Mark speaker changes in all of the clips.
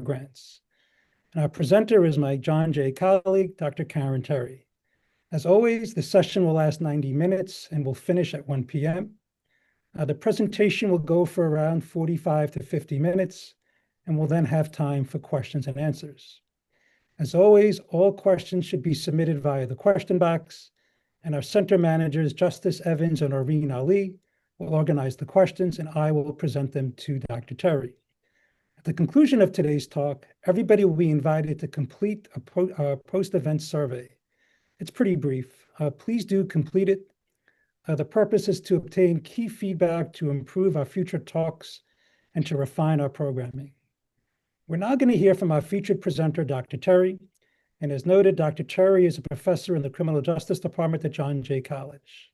Speaker 1: grants. And our presenter is my John Jay colleague, Dr. Karen Terry. As always, the session will last 90 minutes and will finish at 1 p.m. The presentation will go for around 45 to 50 minutes, and we'll then have time for questions and answers. As always, all questions should be submitted via the question box, and our center managers, Justice Evans and Oreen Ali, will organize the questions, and I will present them to Dr. Terry. At the conclusion of today's talk, everybody will be invited to complete a post-event survey. It's pretty brief. Please do complete it. The purpose is to obtain key feedback to improve our future talks and to refine our programming. We're now going to hear from our featured presenter, Dr. Terry. And as noted, Dr. Terry is a professor in the Criminal Justice Department at John Jay College.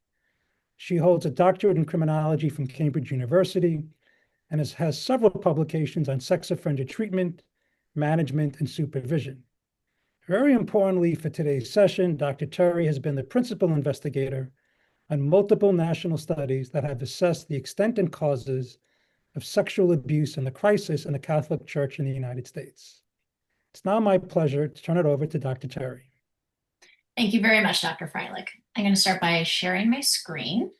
Speaker 1: She holds a doctorate in criminology from Cambridge University and has several publications on sex offender treatment, management, and supervision. Very importantly for today's session, Dr. Terry has been the principal investigator on multiple national studies that have assessed the extent and causes of sexual abuse and the crisis in the Catholic Church in the United States. It's now my pleasure to turn it over to Dr. Terry.
Speaker 2: Thank you very much, Dr. Freilich. I'm going to start by sharing my screen.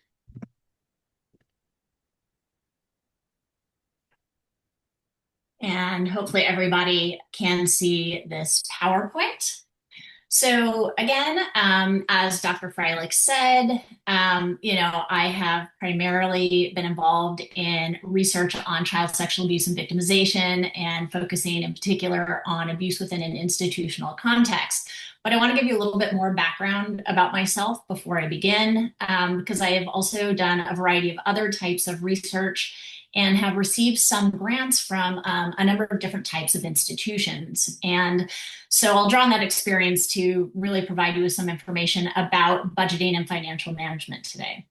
Speaker 2: And hopefully everybody can see this PowerPoint. So again, as Dr. Freilich said, I have primarily been involved in research on child sexual abuse and victimization and focusing in particular on abuse within an institutional context. But I want to give you a little bit more background about myself before I begin, because I have also done a variety of other types of research and have received some grants from a number of different types of institutions. And so I'll draw on that experience to really provide you with some information about budgeting and financial management today.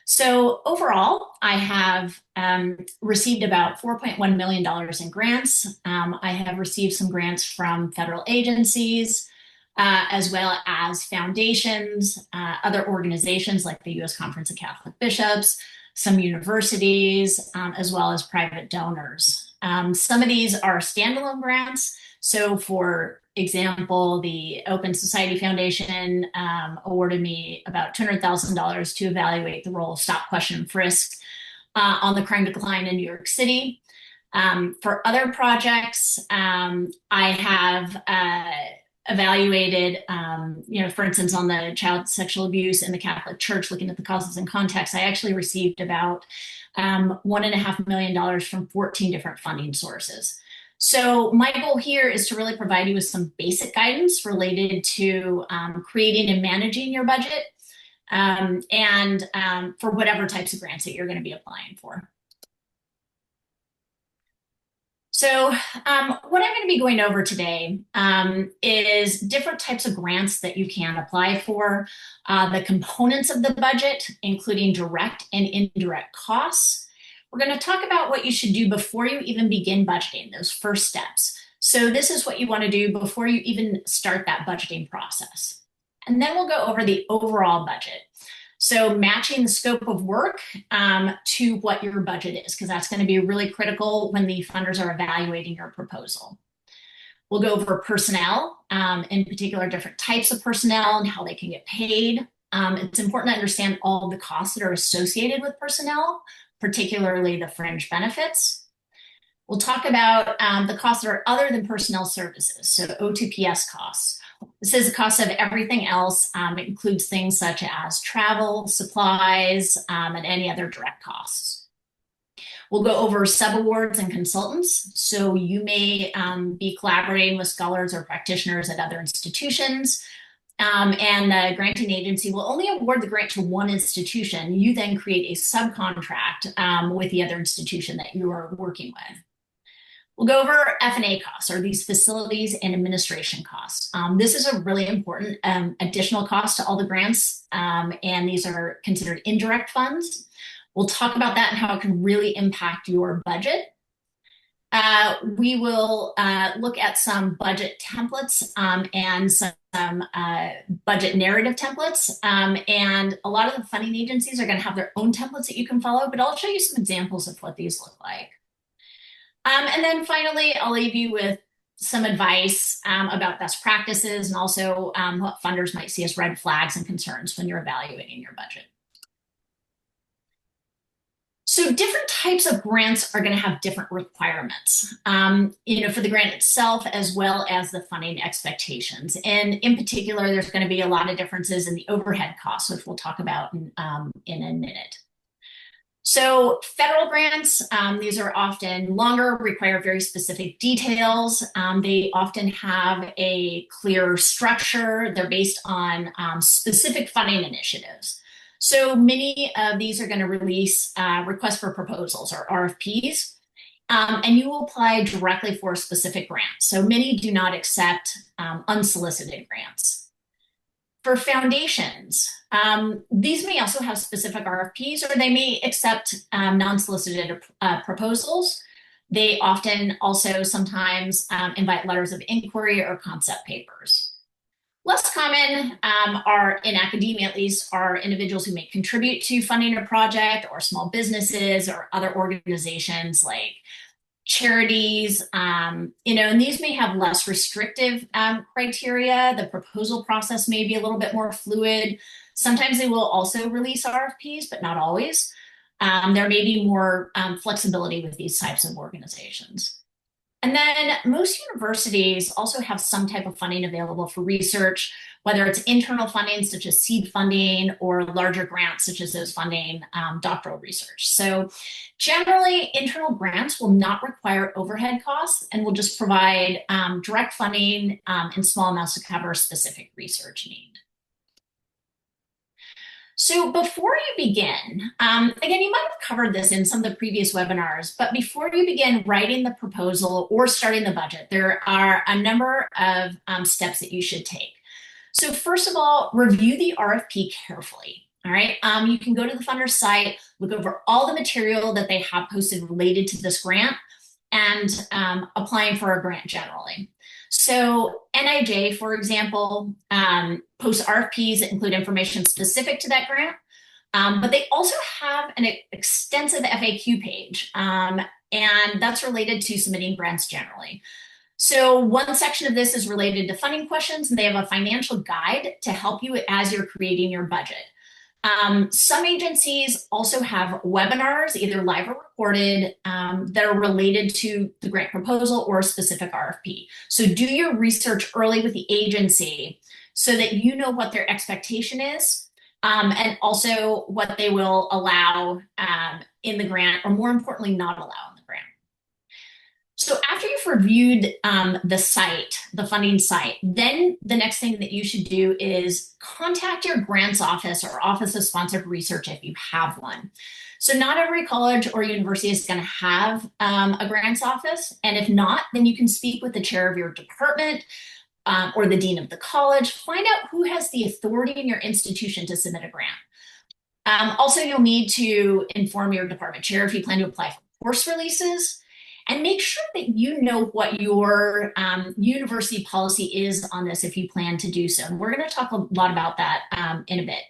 Speaker 2: So overall, I have received about $4.1 million in grants. I have received some grants from federal agencies, as well as foundations, other organizations like the U.S. Conference of Catholic Bishops, some universities, as well as private donors. Some of these are standalone grants. So for example, the Open Society Foundation awarded me about $200,000 to evaluate the role of stop, question, frisk on the crime decline in New York City. For other projects, I have evaluated, for instance, on the child sexual abuse in the Catholic Church, looking at the causes and context, I actually received about $1.5 million from 14 different funding sources. So my goal here is to really provide you with some basic guidance related to creating and managing your budget and for whatever types of grants that you're going to be applying for. So what I'm going to be going over today is different types of grants that you can apply for, the components of the budget, including direct and indirect costs. We're going to talk about what you should do before you even begin budgeting, those first steps. So this is what you want to do before you even start that budgeting process. And then we'll go over the overall budget. So matching the scope of work to what your budget is, because that's going to be really critical when the funders are evaluating your proposal. We'll go over personnel, in particular different types of personnel and how they can get paid. It's important to understand all the costs that are associated with personnel, particularly the fringe benefits. We'll talk about the costs that are other than personnel services, so O2PS costs. This is the cost of everything else. It includes things such as travel, supplies, and any other direct costs. We'll go over subawards and consultants. So you may be collaborating with scholars or practitioners at other institutions, and the granting agency will only award the grant to one institution. You then create a subcontract with the other institution that you are working with. We'll go over F&A costs, or these facilities and administration costs. This is a really important additional cost to all the grants, and these are considered indirect funds. We'll talk about that and how it can really impact your budget. We will look at some budget templates and some budget narrative templates. And a lot of the funding agencies are going to have their own templates that you can follow, but I'll show you some examples of what these look like. And then finally, I'll leave you with some advice about best practices and also what funders might see as red flags and concerns when you're evaluating your budget. So different types of grants are going to have different requirements, for the grant itself, as well as the funding expectations. And in particular, there's going to be a lot of differences in the overhead costs, which we'll talk about in a minute. So federal grants, these are often longer, require very specific details. They often have a clear structure. They're based on specific funding initiatives. So many of these are going to release requests for proposals or RFPs, and you will apply directly for a specific grant. So many do not accept unsolicited grants. For foundations, these may also have specific RFPs, or they may accept non-solicited proposals. They often also sometimes invite letters of inquiry or concept papers. Less common are, in academia at least, are individuals who may contribute to funding a project, or small businesses or other organizations like charities, and these may have less restrictive criteria. The proposal process may be a little bit more fluid. Sometimes they will also release RFPs, but not always. There may be more flexibility with these types of organizations. And then most universities also have some type of funding available for research, whether it's internal funding, such as seed funding, or larger grants, such as those funding doctoral research. So generally, internal grants will not require overhead costs and will just provide direct funding in small amounts to cover a specific research need. So before you begin, again, you might have covered this in some of the previous webinars, but before you begin writing the proposal or starting the budget, there are a number of steps that you should take. So first of all, review the RFP carefully. All right, you can go to the funder's site, look over all the material that they have posted related to this grant, and applying for a grant generally. So NIJ, for example, posts RFPs that include information specific to that grant, but they also have an extensive FAQ page, and that's related to submitting grants generally. So one section of this is related to funding questions, and they have a financial guide to help you as you're creating your budget. Some agencies also have webinars, either live or recorded, that are related to the grant proposal or a specific RFP. So do your research early with the agency so that you know what their expectation is, and also what they will allow in the grant, or more importantly, not allow in the grant. So after you've reviewed the site, the funding site, then the next thing that you should do is contact your grants office or Office of Sponsored Research if you have one. So not every college or university is going to have a grants office. And if not, then you can speak with the chair of your department or the dean of the college. Find out who has the authority in your institution to submit a grant. Also, you'll need to inform your department chair if you plan to apply for course releases. And make sure that you know what your university policy is on this if you plan to do so. And we're going to talk a lot about that in a bit.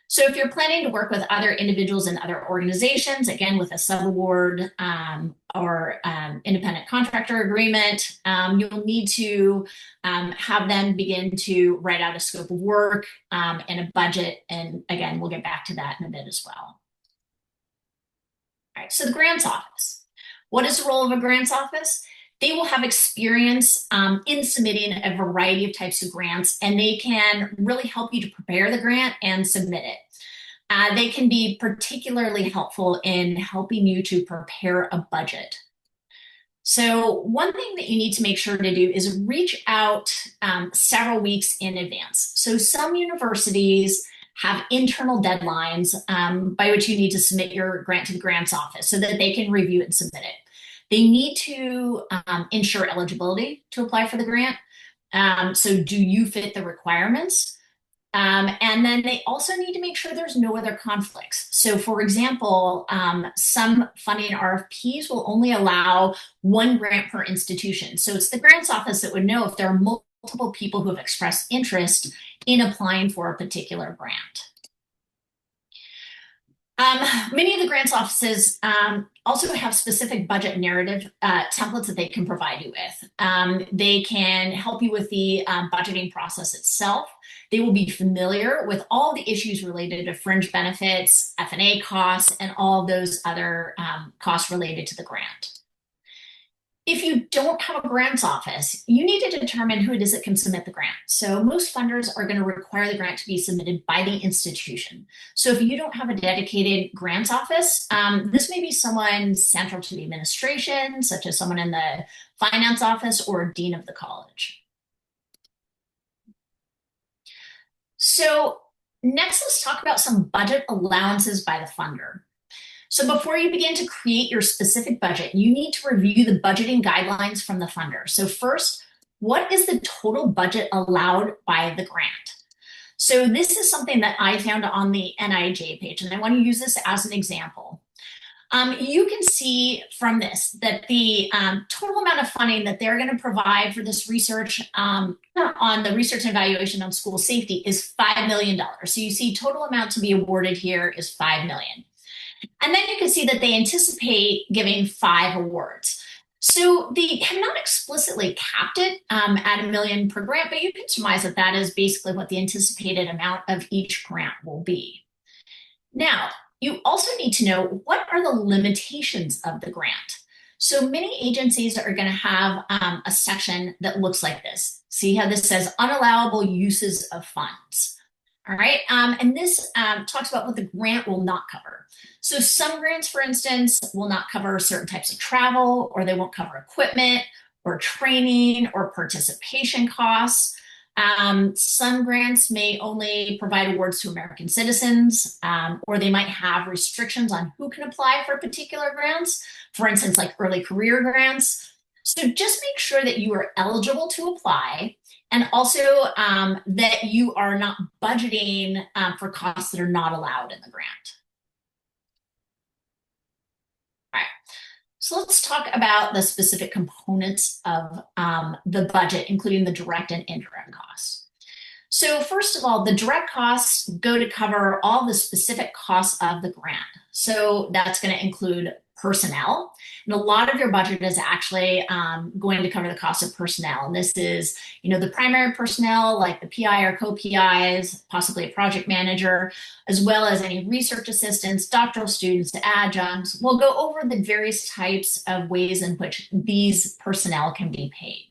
Speaker 2: So if you're planning to work with other individuals and other organizations, again, with a subaward or independent contractor agreement, you'll need to have them begin to write out a scope of work and a budget. And again, we'll get back to that in a bit as well. All right, so the grants office. What is the role of a grants office? They will have experience in submitting a variety of types of grants, and they can really help you to prepare the grant and submit it. They can be particularly helpful in helping you to prepare a budget. So one thing that you need to make sure to do is reach out several weeks in advance. So some universities have internal deadlines by which you need to submit your grant to the grants office so that they can review it and submit it. They need to ensure eligibility to apply for the grant. So do you fit the requirements? And then they also need to make sure there's no other conflicts. So for example, some funding RFPs will only allow one grant per institution. So it's the grants office that would know if there are multiple people who have expressed interest in applying for a particular grant. Um, Many of the grants offices also have specific budget narrative templates that they can provide you with. They can help you with the budgeting process itself. They will be familiar with all the issues related to fringe benefits, F&A costs, and all those other costs related to the grant. If you don't have a grants office, you need to determine who it is that can submit the grant. So most funders are going to require the grant to be submitted by the institution. So if you don't have a dedicated grants office, this may be someone central to the administration, such as someone in the finance office or dean of the college. So next, let's talk about some budget allowances by the funder. So before you begin to create your specific budget, you need to review the budgeting guidelines from the funder. So first, what is the total budget allowed by the grant? So this is something that I found on the NIJ page, and I want to use this as an example. You can see from this that the total amount of funding that they're going to provide for this research on the research and evaluation on school safety is $5 million. So you see total amount to be awarded here is $5 million. And then you can see that they anticipate giving 5 awards. So they have not explicitly capped it at $1 million per grant, but you can surmise that that is basically what the anticipated amount of each grant will be. Now, you also need to know what are the limitations of the grant. So many agencies are going to have a section that looks like this. See how this says unallowable uses of funds. All right, and this talks about what the grant will not cover. So some grants, for instance, will not cover certain types of travel, or they won't cover equipment or training or participation costs. Some grants may only provide awards to American citizens, or they might have restrictions on who can apply for particular grants, for instance, like early career grants. So just make sure that you are eligible to apply, and also that you are not budgeting for costs that are not allowed in the grant. All right, so let's talk about the specific components of the budget, including the direct and indirect costs. So first of all, the direct costs go to cover all the specific costs of the grant. So that's going to include personnel. And a lot of your budget is actually going to cover the cost of personnel. And this is, the primary personnel like the PI or co-PIs, possibly a project manager, as well as any research assistants, doctoral students, adjuncts. We'll go over the various types of ways in which these personnel can be paid.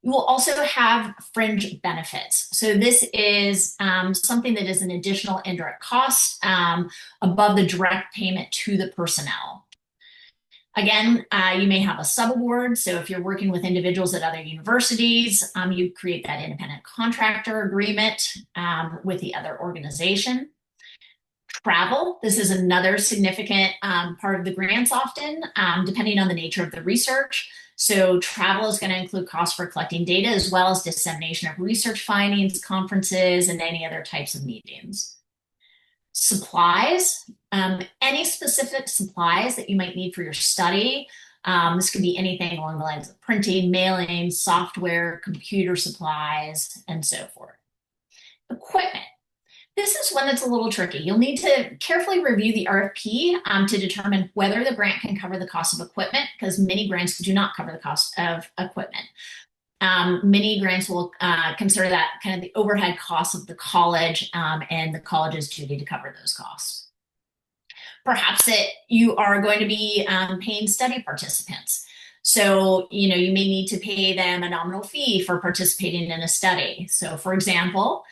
Speaker 2: You will also have fringe benefits. So this is something that is an additional indirect cost above the direct payment to the personnel. Again, you may have a subaward. So if you're working with individuals at other universities, you create that independent contractor agreement with the other organization. Travel, this is another significant part of the grants often, depending on the nature of the research. So travel is going to include costs for collecting data as well as dissemination of research findings, conferences, and any other types of meetings. Supplies, any specific supplies that you might need for your study. This could be anything along the lines of printing, mailing, software, computer supplies, and so forth. Equipment. This is one that's a little tricky. You'll need to carefully review the RFP to determine whether the grant can cover the cost of equipment, because many grants do not cover the cost of equipment. Many grants will consider that kind of the overhead costs of the college and the college's duty to cover those costs. Perhaps that you are going to be paying study participants. So, you may need to pay them a nominal fee for participating in a study. So, for example,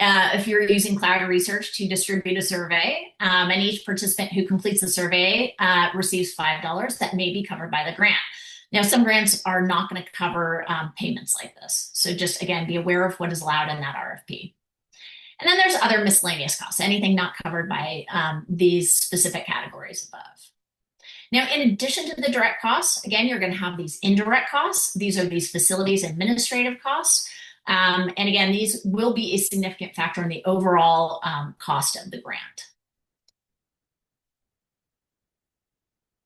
Speaker 2: if you're using Cloud Research to distribute a survey, and each participant who completes the survey receives $5, that may be covered by the grant. Now, some grants are not going to cover payments like this. So just, again, be aware of what is allowed in that RFP. And then there's other miscellaneous costs, anything not covered by these specific categories above. Now, in addition to the direct costs, again, you're going to have these indirect costs. These are these facilities administrative costs. And again, these will be a significant factor in the overall cost of the grant.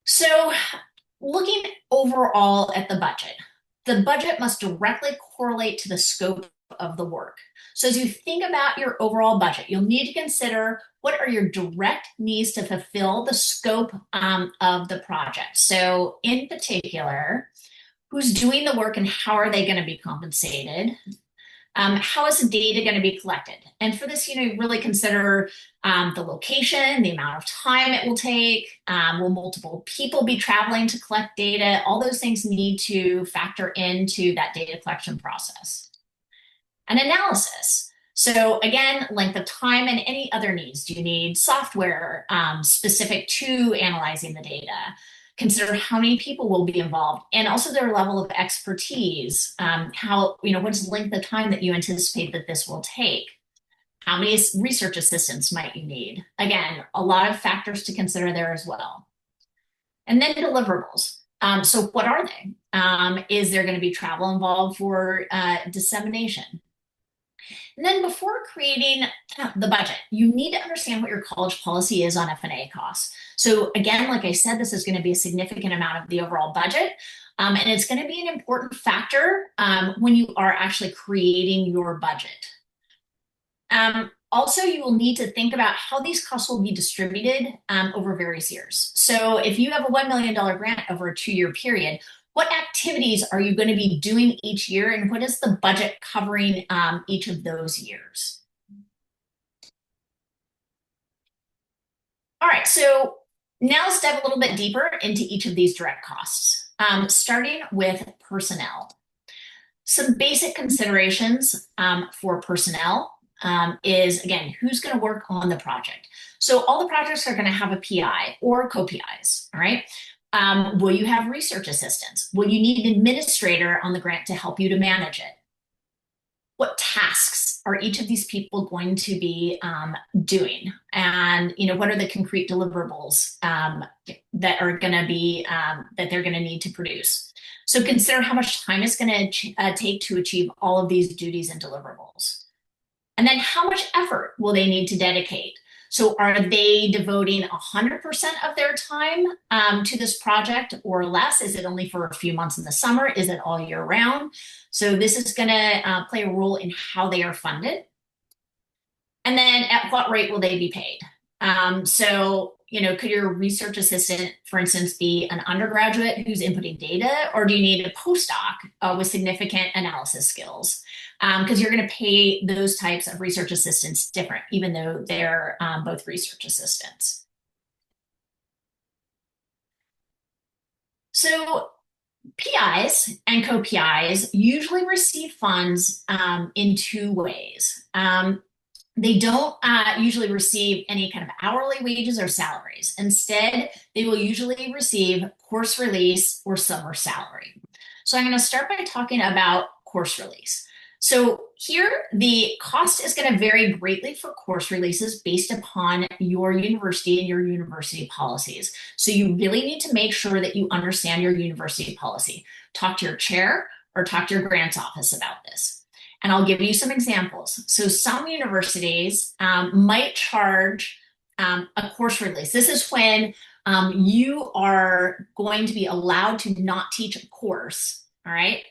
Speaker 2: So looking overall at the budget must directly correlate to the scope of the work. So as you think about your overall budget, you'll need to consider what are your direct needs to fulfill the scope of the project. So in particular, who's doing the work and how are they going to be compensated? How is the data going to be collected? And for this, really consider the location, the amount of time it will take, will multiple people be traveling to collect data? All those things need to factor into that data collection process. An analysis. So again, length of time and any other needs. Do you need software specific to analyzing the data? Consider how many people will be involved and also their level of expertise. What's the length of time that you anticipate that this will take? How many research assistants might you need? Again, a lot of factors to consider there as well. And then deliverables. So what are they? Is there going to be travel involved for dissemination? And then before creating the budget, you need to understand what your college policy is on F&A costs. So again, like I said, this is going to be a significant amount of the overall budget. And it's going to be an important factor when you are actually creating your budget. Also, you will need to think about how these costs will be distributed over various years. So if you have a $1 million grant over a 2-year period, what activities are you going to be doing each year, and what is the budget covering each of those years? All right, so now let's dive a little bit deeper into each of these direct costs, starting with personnel. Some basic considerations for personnel is, again, who's going to work on the project. So all the projects are going to have a PI or co-PIs, all right? Will you have research assistants? Will you need an administrator on the grant to help you to manage it? What tasks are each of these people going to be doing? And what are the concrete deliverables that are going to be that they're going to need to produce? So consider how much time it's going to take to achieve all of these duties and deliverables. And then how much effort will they need to dedicate? So are they devoting 100% of their time to this project or less? Is it only for a few months in the summer? Is it all year round? So this is going to play a role in how they are funded. And then at what rate will they be paid? Could your research assistant, for instance, be an undergraduate who's inputting data, or do you need a postdoc with significant analysis skills? Because you're going to pay those types of research assistants different, even though they're both research assistants. So PIs and co-PIs usually receive funds in 2 ways. They don't usually receive any kind of hourly wages or salaries. Instead, they will usually receive course release or summer salary. So I'm going to start by talking about course release. So here, the cost is going to vary greatly for course releases based upon your university and your university policies. So you really need to make sure that you understand your university policy. Talk to your chair or talk to your grants office about this. And I'll give you some examples. So some universities might charge a course release. This is when you are going to be allowed to not teach a course, all right,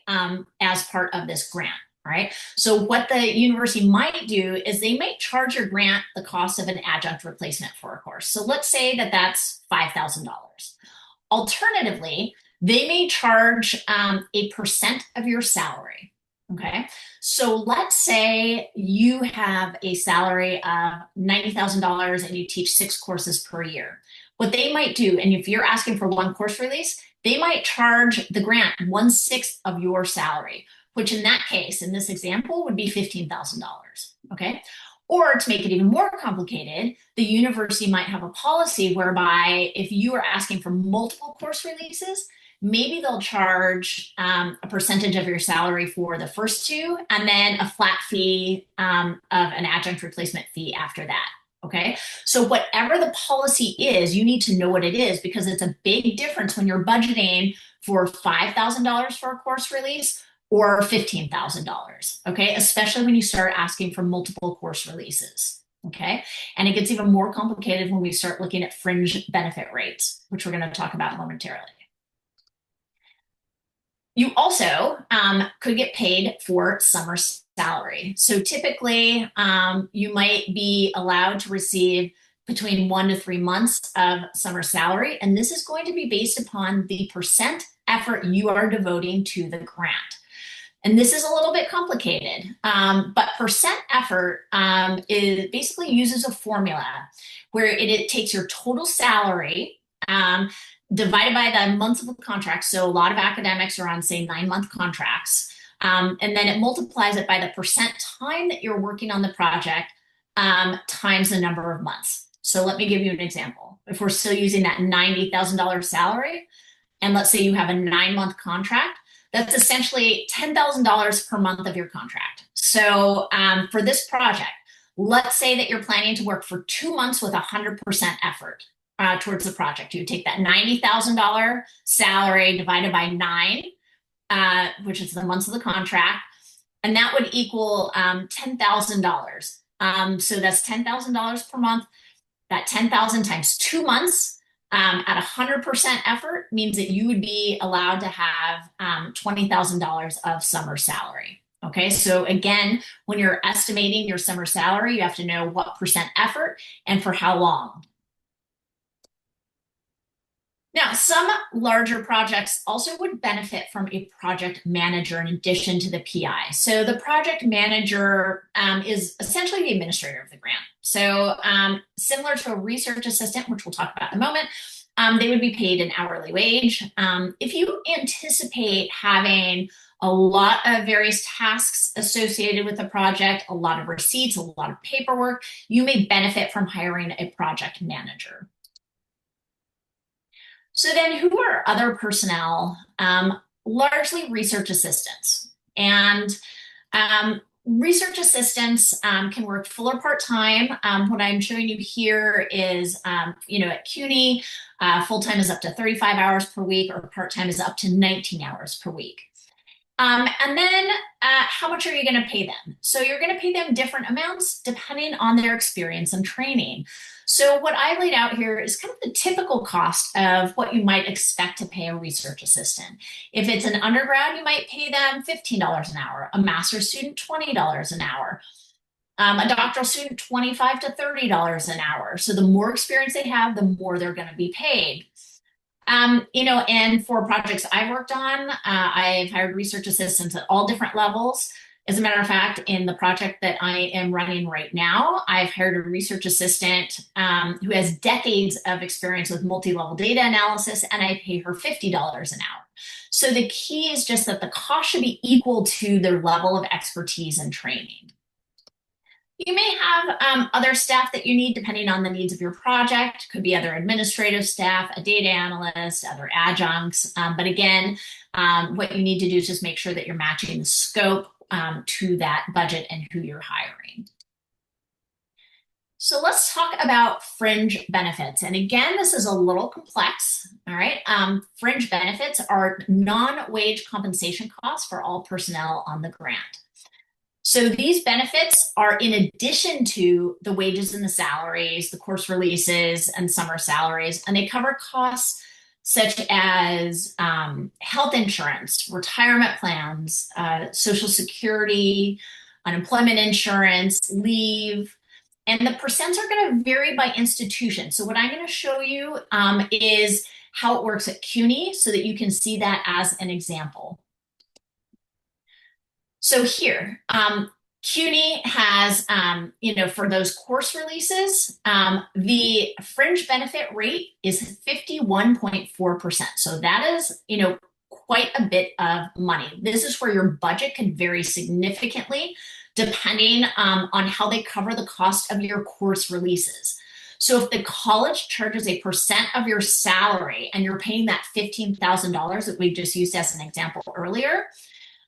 Speaker 2: as part of this grant. All right. So what the university might do is they might charge your grant the cost of an adjunct replacement for a course. So let's say that that's $5,000. Alternatively, they may charge a percent of your salary. Okay. So let's say you have a salary of $90,000 and you teach 6 courses per year. What they might do, and if you're asking for 1 course release, they might charge the grant 1/6 of your salary, which in that case, in this example, would be $15,000, okay? Or to make it even more complicated, the university might have a policy whereby if you are asking for multiple course releases, maybe they'll charge a percentage of your salary for the first 2, and then a flat fee of an adjunct replacement fee after that. Okay, so whatever the policy is, you need to know what it is, because it's a big difference when you're budgeting for $5,000 for a course release or $15,000, okay? Especially when you start asking for multiple course releases, okay? And it gets even more complicated when we start looking at fringe benefit rates, which we're gonna talk about momentarily. You also could get paid for summer salary. So typically, you might be allowed to receive between 1 to 3 months of summer salary, and this is going to be based upon the percent effort you are devoting to the grant. And this is a little bit complicated, but percent effort is basically uses a formula where it takes your total salary divided by the months of the contract. So a lot of academics are on, say, 9-month contracts. And then it multiplies it by the percent time that you're working on the project times the number of months. So let me give you an example. If we're still using that $90,000 salary, and let's say you have a 9-month contract, that's essentially $10,000 per month of your contract. So for this project, let's say that you're planning to work for 2 months with 100% effort towards the project. You take that $90,000 salary divided by 9, which is the months of the contract, and that would equal $10,000. So that's $10,000 per month. That 10,000 times 2 months at 100% effort means that you would be allowed to have $20,000 of summer salary. Okay, so again, when you're estimating your summer salary, you have to know what percent effort and for how long. Now, some larger projects also would benefit from a project manager in addition to the PI. So the project manager is essentially the administrator of the grant. So similar to a research assistant, which we'll talk about in a moment, they would be paid an hourly wage. If you anticipate having a lot of various tasks associated with the project, a lot of receipts, a lot of paperwork, you may benefit from hiring a project manager. So then who are other personnel? Largely research assistants. And research assistants can work full or part-time. What I'm showing you here is, at CUNY, full-time is up to 35 hours per week, or part-time is up to 19 hours per week. And then how much are you going to pay them? So you're going to pay them different amounts depending on their experience and training. So what I laid out here is kind of the typical cost of what you might expect to pay a research assistant. If it's an undergrad, you might pay them $15 an hour, a master's student, $20 an hour, a doctoral student, $25 to $30 an hour. So the more experience they have, the more they're going to be paid. And for projects I've worked on, I've hired research assistants at all different levels. As a matter of fact, in the project that I am running right now, I've hired a research assistant who has decades of experience with multi-level data analysis, and I pay her $50 an hour. So the key is just that the cost should be equal to their level of expertise and training. You may have other staff that you need depending on the needs of your project. Could be other administrative staff, a data analyst, other adjuncts. But again, what you need to do is just make sure that you're matching the scope to that budget and who you're hiring. So let's talk about fringe benefits. And again, this is a little complex, all right? Fringe benefits are non-wage compensation costs for all personnel on the grant. So these benefits are in addition to the wages and the salaries, the course releases and summer salaries, and they cover costs such as health insurance, retirement plans, Social Security, unemployment insurance, leave, and the percents are going to vary by institution. So what I'm going to show you is how it works at CUNY so that you can see that as an example. So here, CUNY has, for those course releases, the fringe benefit rate is 51.4%. So that is, quite a bit of money. This is where your budget can vary significantly depending on how they cover the cost of your course releases. So if the college charges a percent of your salary and you're paying that $15,000 that we just used as an example earlier,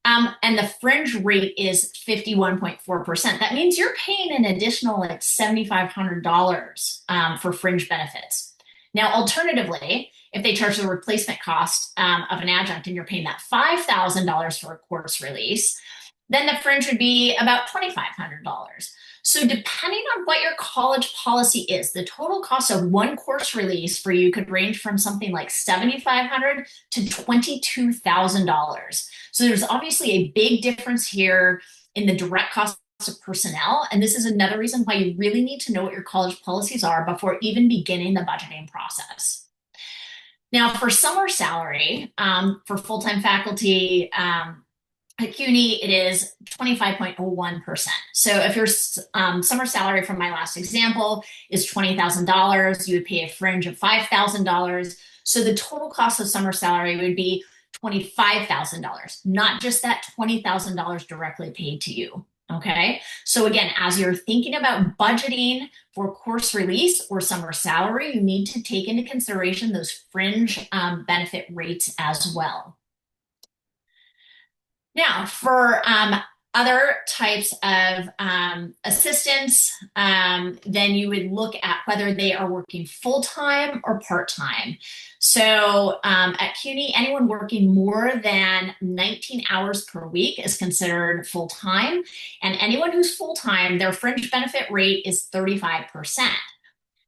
Speaker 2: and the fringe rate is 51.4%. That means you're paying an additional like $7,500 for fringe benefits. Now, alternatively, if they charge the replacement cost of an adjunct and you're paying that $5,000 for a course release, Then the fringe would be about $2,500. So depending on what your college policy is, the total cost of one course release for you could range from something like $7,500 to $22,000. So there's obviously a big difference here in the direct cost of personnel. And this is another reason why you really need to know what your college policies are before even beginning the budgeting process. Now, for summer salary, for full-time faculty, at CUNY, it is 25.01%. So if your summer salary from my last example is $20,000, you would pay a fringe of $5,000. So the total cost of summer salary would be $25,000, not just that $20,000 directly paid to you. Okay. So again, as you're thinking about budgeting for course release or summer salary, you need to take into consideration those fringe benefit rates as well. Now, for other types of assistance, then you would look at whether they are working full-time or part-time. So at CUNY, anyone working more than 19 hours per week is considered full-time. And anyone who's full-time, their fringe benefit rate is 35%.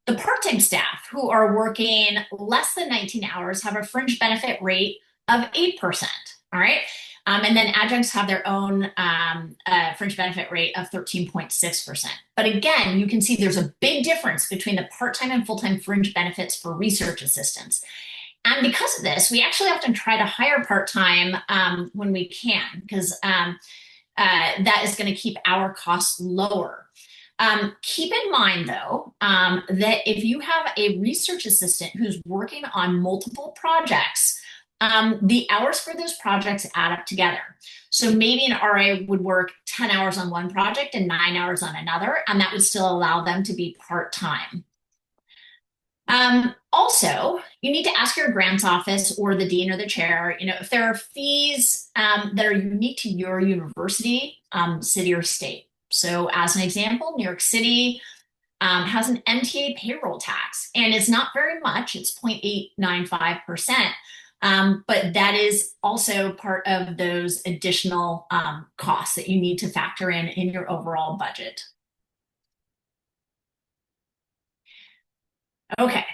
Speaker 2: The part-time staff who are working less than 19 hours have a fringe benefit rate of 8%. All right. And then adjuncts have their own fringe benefit rate of 13.6%. But again, you can see there's a big difference between the part-time and full-time fringe benefits for research assistants. And because of this, we actually often try to hire part-time when we can, because that is going to keep our costs lower. Keep in mind, though, that if you have a research assistant who's working on multiple projects, the hours for those projects add up together. So maybe an RA would work 10 hours on one project and 9 hours on another, and that would still allow them to be part-time. Also, you need to ask your grants office or the dean or the chair, if there are fees that are unique to your university, city, or state. So as an example, New York City has an MTA payroll tax, and it's not very much, it's 0.895%. But that is also part of those additional costs that you need to factor in your overall budget. Okay,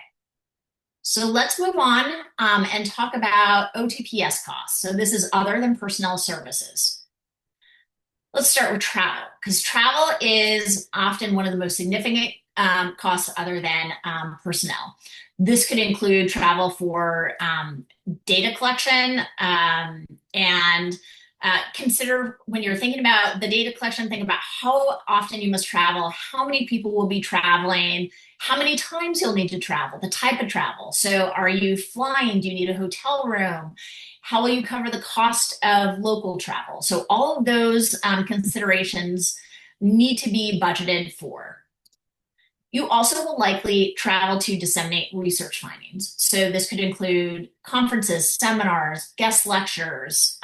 Speaker 2: so let's move on and talk about OTPS costs. So this is other than personnel services. Let's start with travel, because travel is often one of the most significant costs other than personnel. This could include travel for data collection and consider when you're thinking about the data collection, think about how often you must travel, how many people will be traveling, how many times you'll need to travel, the type of travel. So are you flying? Do you need a hotel room? How will you cover the cost of local travel? So all of those considerations need to be budgeted for. You also will likely travel to disseminate research findings. So this could include conferences, seminars, guest lectures,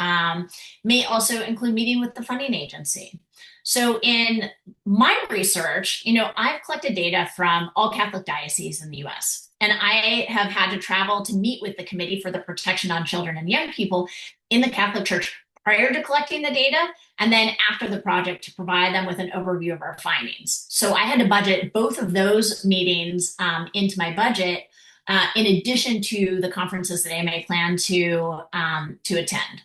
Speaker 2: may also include meeting with the funding agency. So in my research, I've collected data from all Catholic dioceses in the US, and I have had to travel to meet with the Committee for the Protection on Children and Young People in the Catholic Church prior to collecting the data, and then after the project to provide them with an overview of our findings. So I had to budget both of those meetings into my budget, in addition to the conferences that I may plan to attend.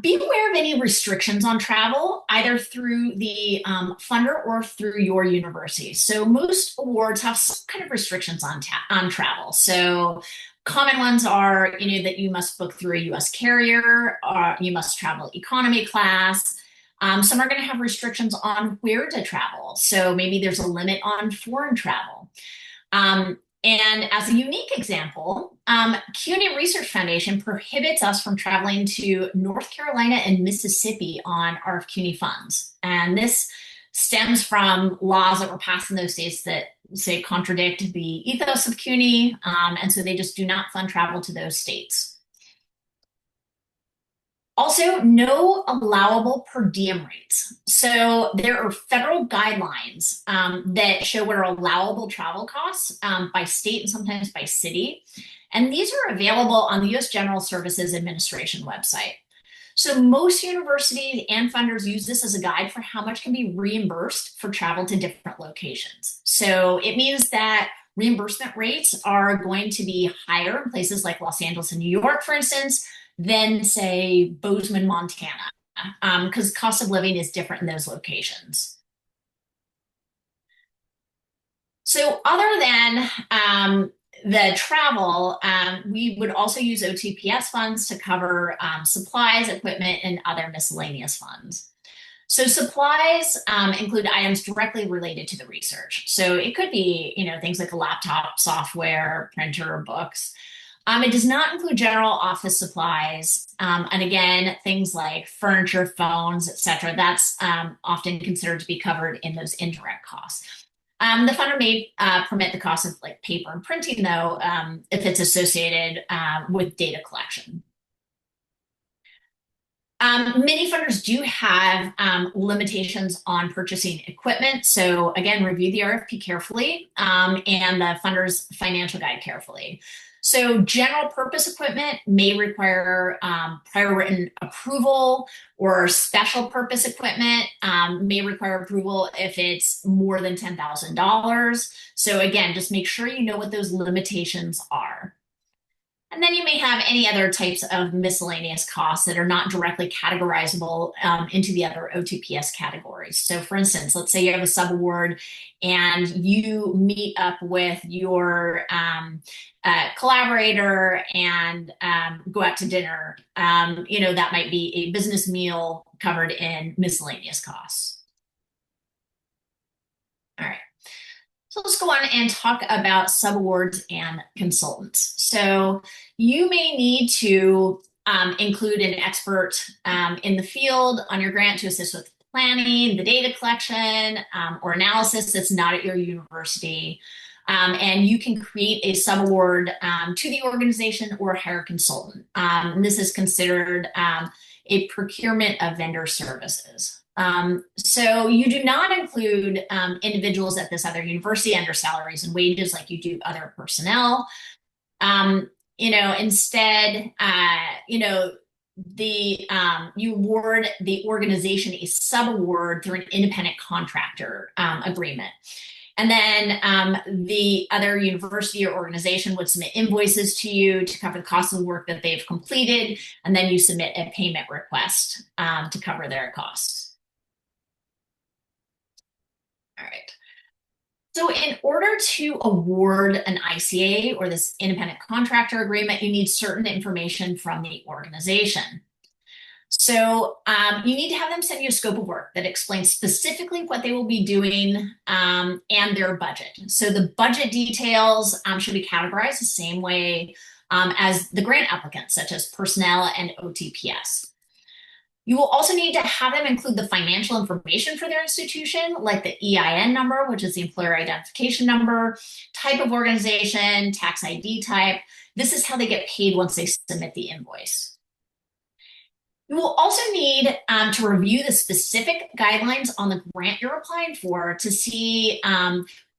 Speaker 2: Be aware of any restrictions on travel, either through the funder or through your university. So most awards have some kind of restrictions on travel. So common ones are, that you must book through a US carrier, or you must travel economy class. Some are going to have restrictions on where to travel. So maybe there's a limit on foreign travel. And as a unique example, CUNY Research Foundation prohibits us from traveling to North Carolina and Mississippi on our CUNY funds. And this stems from laws that were passed in those states that say contradict the ethos of CUNY, and so they just do not fund travel to those states. Also, no allowable per diem rates. So there are federal guidelines that show what are allowable travel costs by state and sometimes by city. And these are available on the US General Services Administration website. So most universities and funders use this as a guide for how much can be reimbursed for travel to different locations. So it means that reimbursement rates are going to be higher in places like Los Angeles and New York, for instance, than say Bozeman, Montana, because cost of living is different in those locations. So other than the travel, we would also use OTPS funds to cover supplies, equipment, and other miscellaneous funds. So supplies include items directly related to the research. So it could be, things like a laptop, software, printer, books. It does not include general office supplies. And again, things like furniture, phones, etc. That's often considered to be covered in those indirect costs. The funder may permit the cost of like paper and printing, though, if it's associated with data collection. Many funders do have limitations on purchasing equipment. So again, review the RFP carefully and the funder's financial guide carefully. So general purpose equipment may require prior written approval, or special purpose equipment may require approval if it's more than $10,000. So again, just make sure you know what those limitations are. And then you may have any other types of miscellaneous costs that are not directly categorizable into the other OTPS categories. So for instance, let's say you have a subaward and you meet up with your collaborator and go out to dinner. That might be a business meal covered in miscellaneous costs. All right. So let's go on and talk about subawards and consultants. So you may need to include an expert in the field on your grant to assist with planning, the data collection, or analysis that's not at your university. And you can create a subaward to the organization or hire a consultant. This is considered a procurement of vendor services. So you do not include individuals at this other university under salaries and wages like you do other personnel. Instead, you award the organization a subaward through an independent contractor agreement. And then the other university or organization would submit invoices to you to cover the cost of the work that they've completed, and then you submit a payment request to cover their costs. All right. So in order to award an ICA or this independent contractor agreement, you need certain information from the organization. So you need to have them send you a scope of work that explains specifically what they will be doing and their budget. So the budget details should be categorized the same way as the grant applicants, such as personnel and OTPS. You will also need to have them include the financial information for their institution, like the EIN number, which is the employer identification number, type of organization, tax ID type. This is how they get paid once they submit the invoice. You will also need to review the specific guidelines on the grant you're applying for to see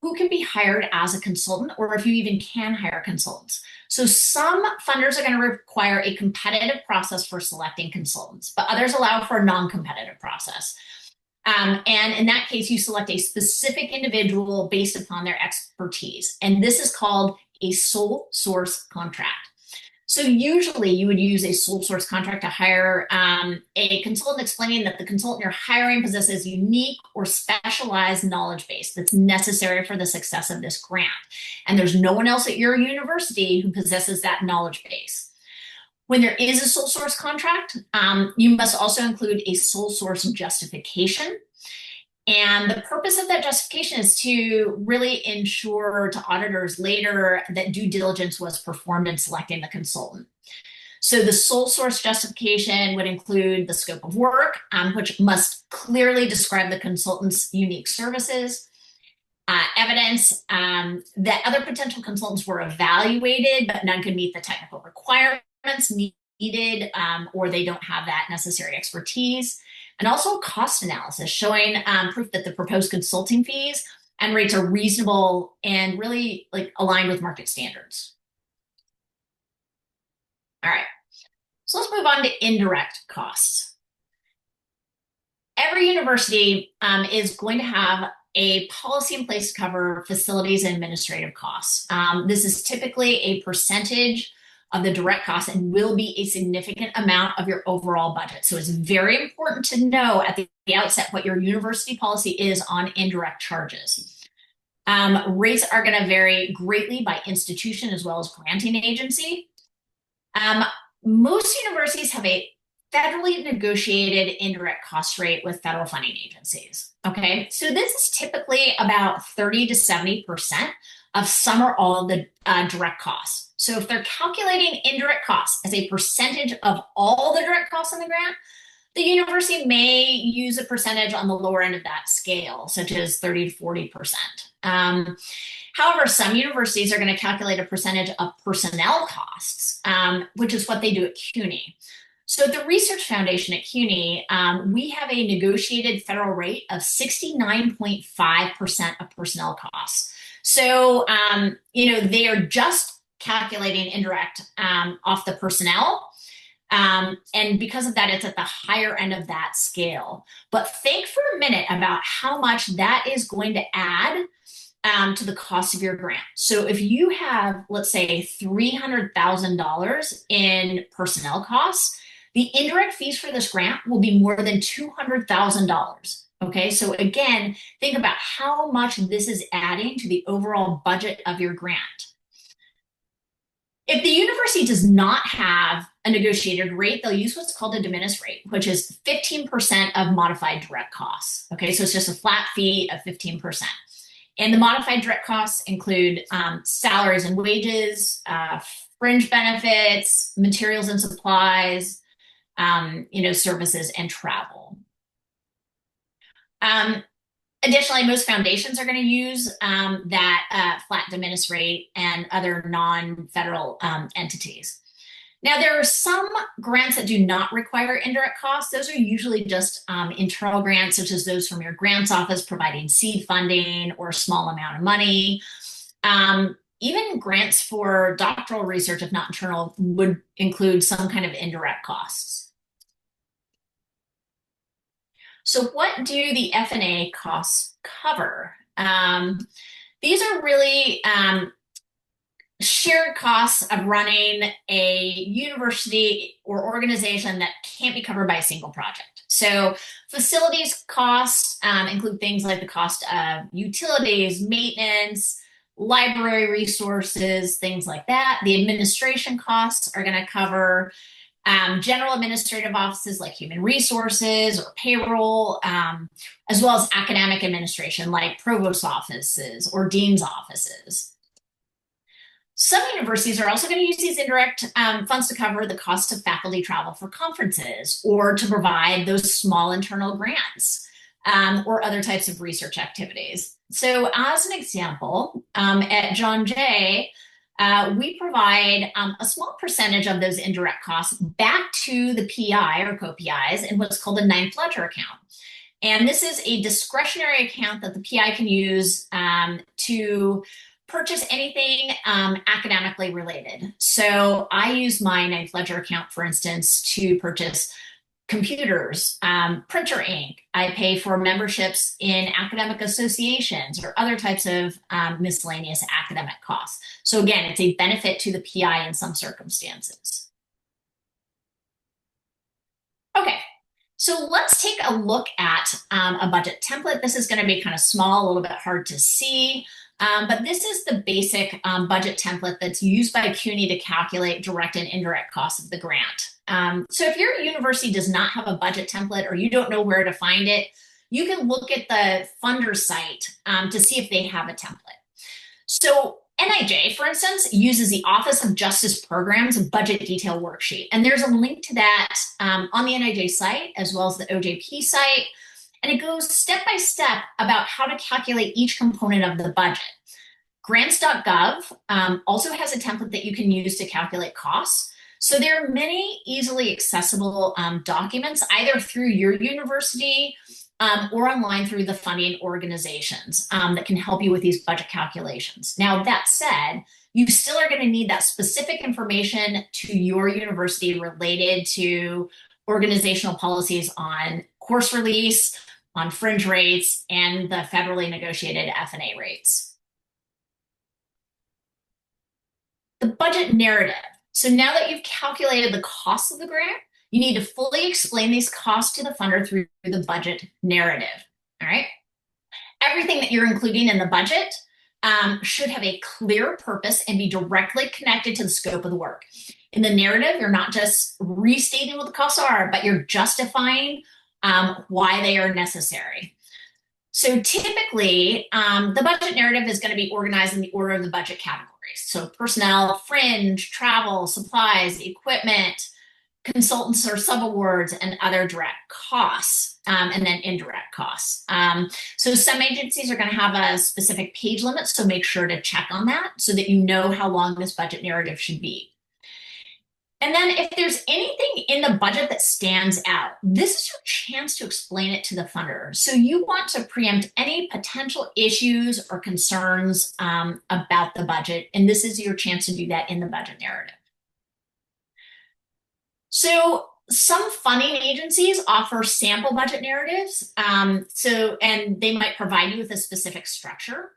Speaker 2: who can be hired as a consultant, or if you even can hire consultants. So some funders are going to require a competitive process for selecting consultants, but others allow for a non-competitive process. And in that case, you select a specific individual based upon their expertise. And this is called a sole source contract. So usually you would use a sole source contract to hire a consultant, explaining that the consultant you're hiring possesses unique or specialized knowledge base that's necessary for the success of this grant. And there's no one else at your university who possesses that knowledge base. When there is a sole source contract, you must also include a sole source justification. And the purpose of that justification is to really ensure to auditors later that due diligence was performed in selecting the consultant. So the sole source justification would include the scope of work, which must clearly describe the consultant's unique services, evidence that other potential consultants were evaluated, but none could meet the technical requirements needed, or they don't have that necessary expertise. And also cost analysis showing proof that the proposed consulting fees and rates are reasonable and really aligned with market standards. All right. So let's move on to indirect costs. Every university is going to have a policy in place to cover facilities and administrative costs. This is typically a percentage of the direct costs and will be a significant amount of your overall budget. So it's very important to know at the outset what your university policy is on indirect charges. Rates are going to vary greatly by institution as well as granting agency. Most universities have a federally negotiated indirect cost rate with federal funding agencies. Okay, so this is typically about 30 to 70% of some or all of the direct costs. So if they're calculating indirect costs as a percentage of all the direct costs in the grant, the university may use a percentage on the lower end of that scale, such as 30 to 40%. However, some universities are going to calculate a percentage of personnel costs, which is what they do at CUNY. So at the Research Foundation at CUNY, we have a negotiated federal rate of 69.5% of personnel costs. So, they are just calculating indirect off the personnel. And because of that, it's at the higher end of that scale. But think for a minute about how much that is going to add to the cost of your grant. So if you have, let's say, $300,000 in personnel costs, the indirect fees for this grant will be more than $200,000. Okay, so again, think about how much this is adding to the overall budget of your grant. If the university does not have a negotiated rate, they'll use what's called a de minimis rate, which is 15% of modified direct costs. Okay, so it's just a flat fee of 15%. And the modified direct costs include salaries and wages, fringe benefits, materials and supplies, services and travel. Additionally, most foundations are going to use that flat de minimis rate and other non-federal entities. Now, there are some grants that do not require indirect costs. Those are usually just internal grants, such as those from your grants office providing seed funding or a small amount of money. Even grants for doctoral research, if not internal, would include some kind of indirect costs. So what do the F&A costs cover? These are really shared costs of running a university or organization that can't be covered by a single project. So facilities costs include things like the cost of utilities, maintenance, library resources, things like that. The administration costs are going to cover general administrative offices like human resources or payroll, as well as academic administration like provost offices or dean's offices. Some universities are also going to use these indirect funds to cover the cost of faculty travel for conferences or to provide those small internal grants or other types of research activities. So as an example, at John Jay, we provide a small percentage of those indirect costs back to the PI or co-PIs in what's called a ninth ledger account. And this is a discretionary account that the PI can use to purchase anything academically related. So I use my ninth ledger account, for instance, to purchase computers, printer ink. I pay for memberships in academic associations or other types of miscellaneous academic costs. So again, it's a benefit to the PI in some circumstances. Okay, so let's take a look at a budget template. This is going to be kind of small, a little bit hard to see, but this is the basic budget template that's used by CUNY to calculate direct and indirect costs of the grant. So if your university does not have a budget template or you don't know where to find it, you can look at the funder site to see if they have a template. So NIJ, for instance, uses the Office of Justice Programs budget detail worksheet. And there's a link to that on the NIJ site as well as the OJP site. And it goes step by step about how to calculate each component of the budget. Grants.gov also has a template that you can use to calculate costs. So there are many easily accessible documents, either through your university or online through the funding organizations that can help you with these budget calculations. Now, that said, you still are going to need that specific information to your university related to organizational policies on course release, on fringe rates, and the federally negotiated F&A rates. The budget narrative. So now that you've calculated the cost of the grant, you need to fully explain these costs to the funder through the budget narrative. All right. Everything that you're including in the budget should have a clear purpose and be directly connected to the scope of the work. In the narrative, you're not just restating what the costs are, but you're justifying why they are necessary. So typically, the budget narrative is going to be organized in the order of the budget categories. So personnel, fringe, travel, supplies, equipment, consultants or subawards, and other direct costs, and then indirect costs. So some agencies are going to have a specific page limit, so make sure to check on that so that you know how long this budget narrative should be. And then if there's anything in the budget that stands out, this is your chance to explain it to the funder. So you want to preempt any potential issues or concerns about the budget, and this is your chance to do that in the budget narrative. So some funding agencies offer sample budget narratives, and they might provide you with a specific structure.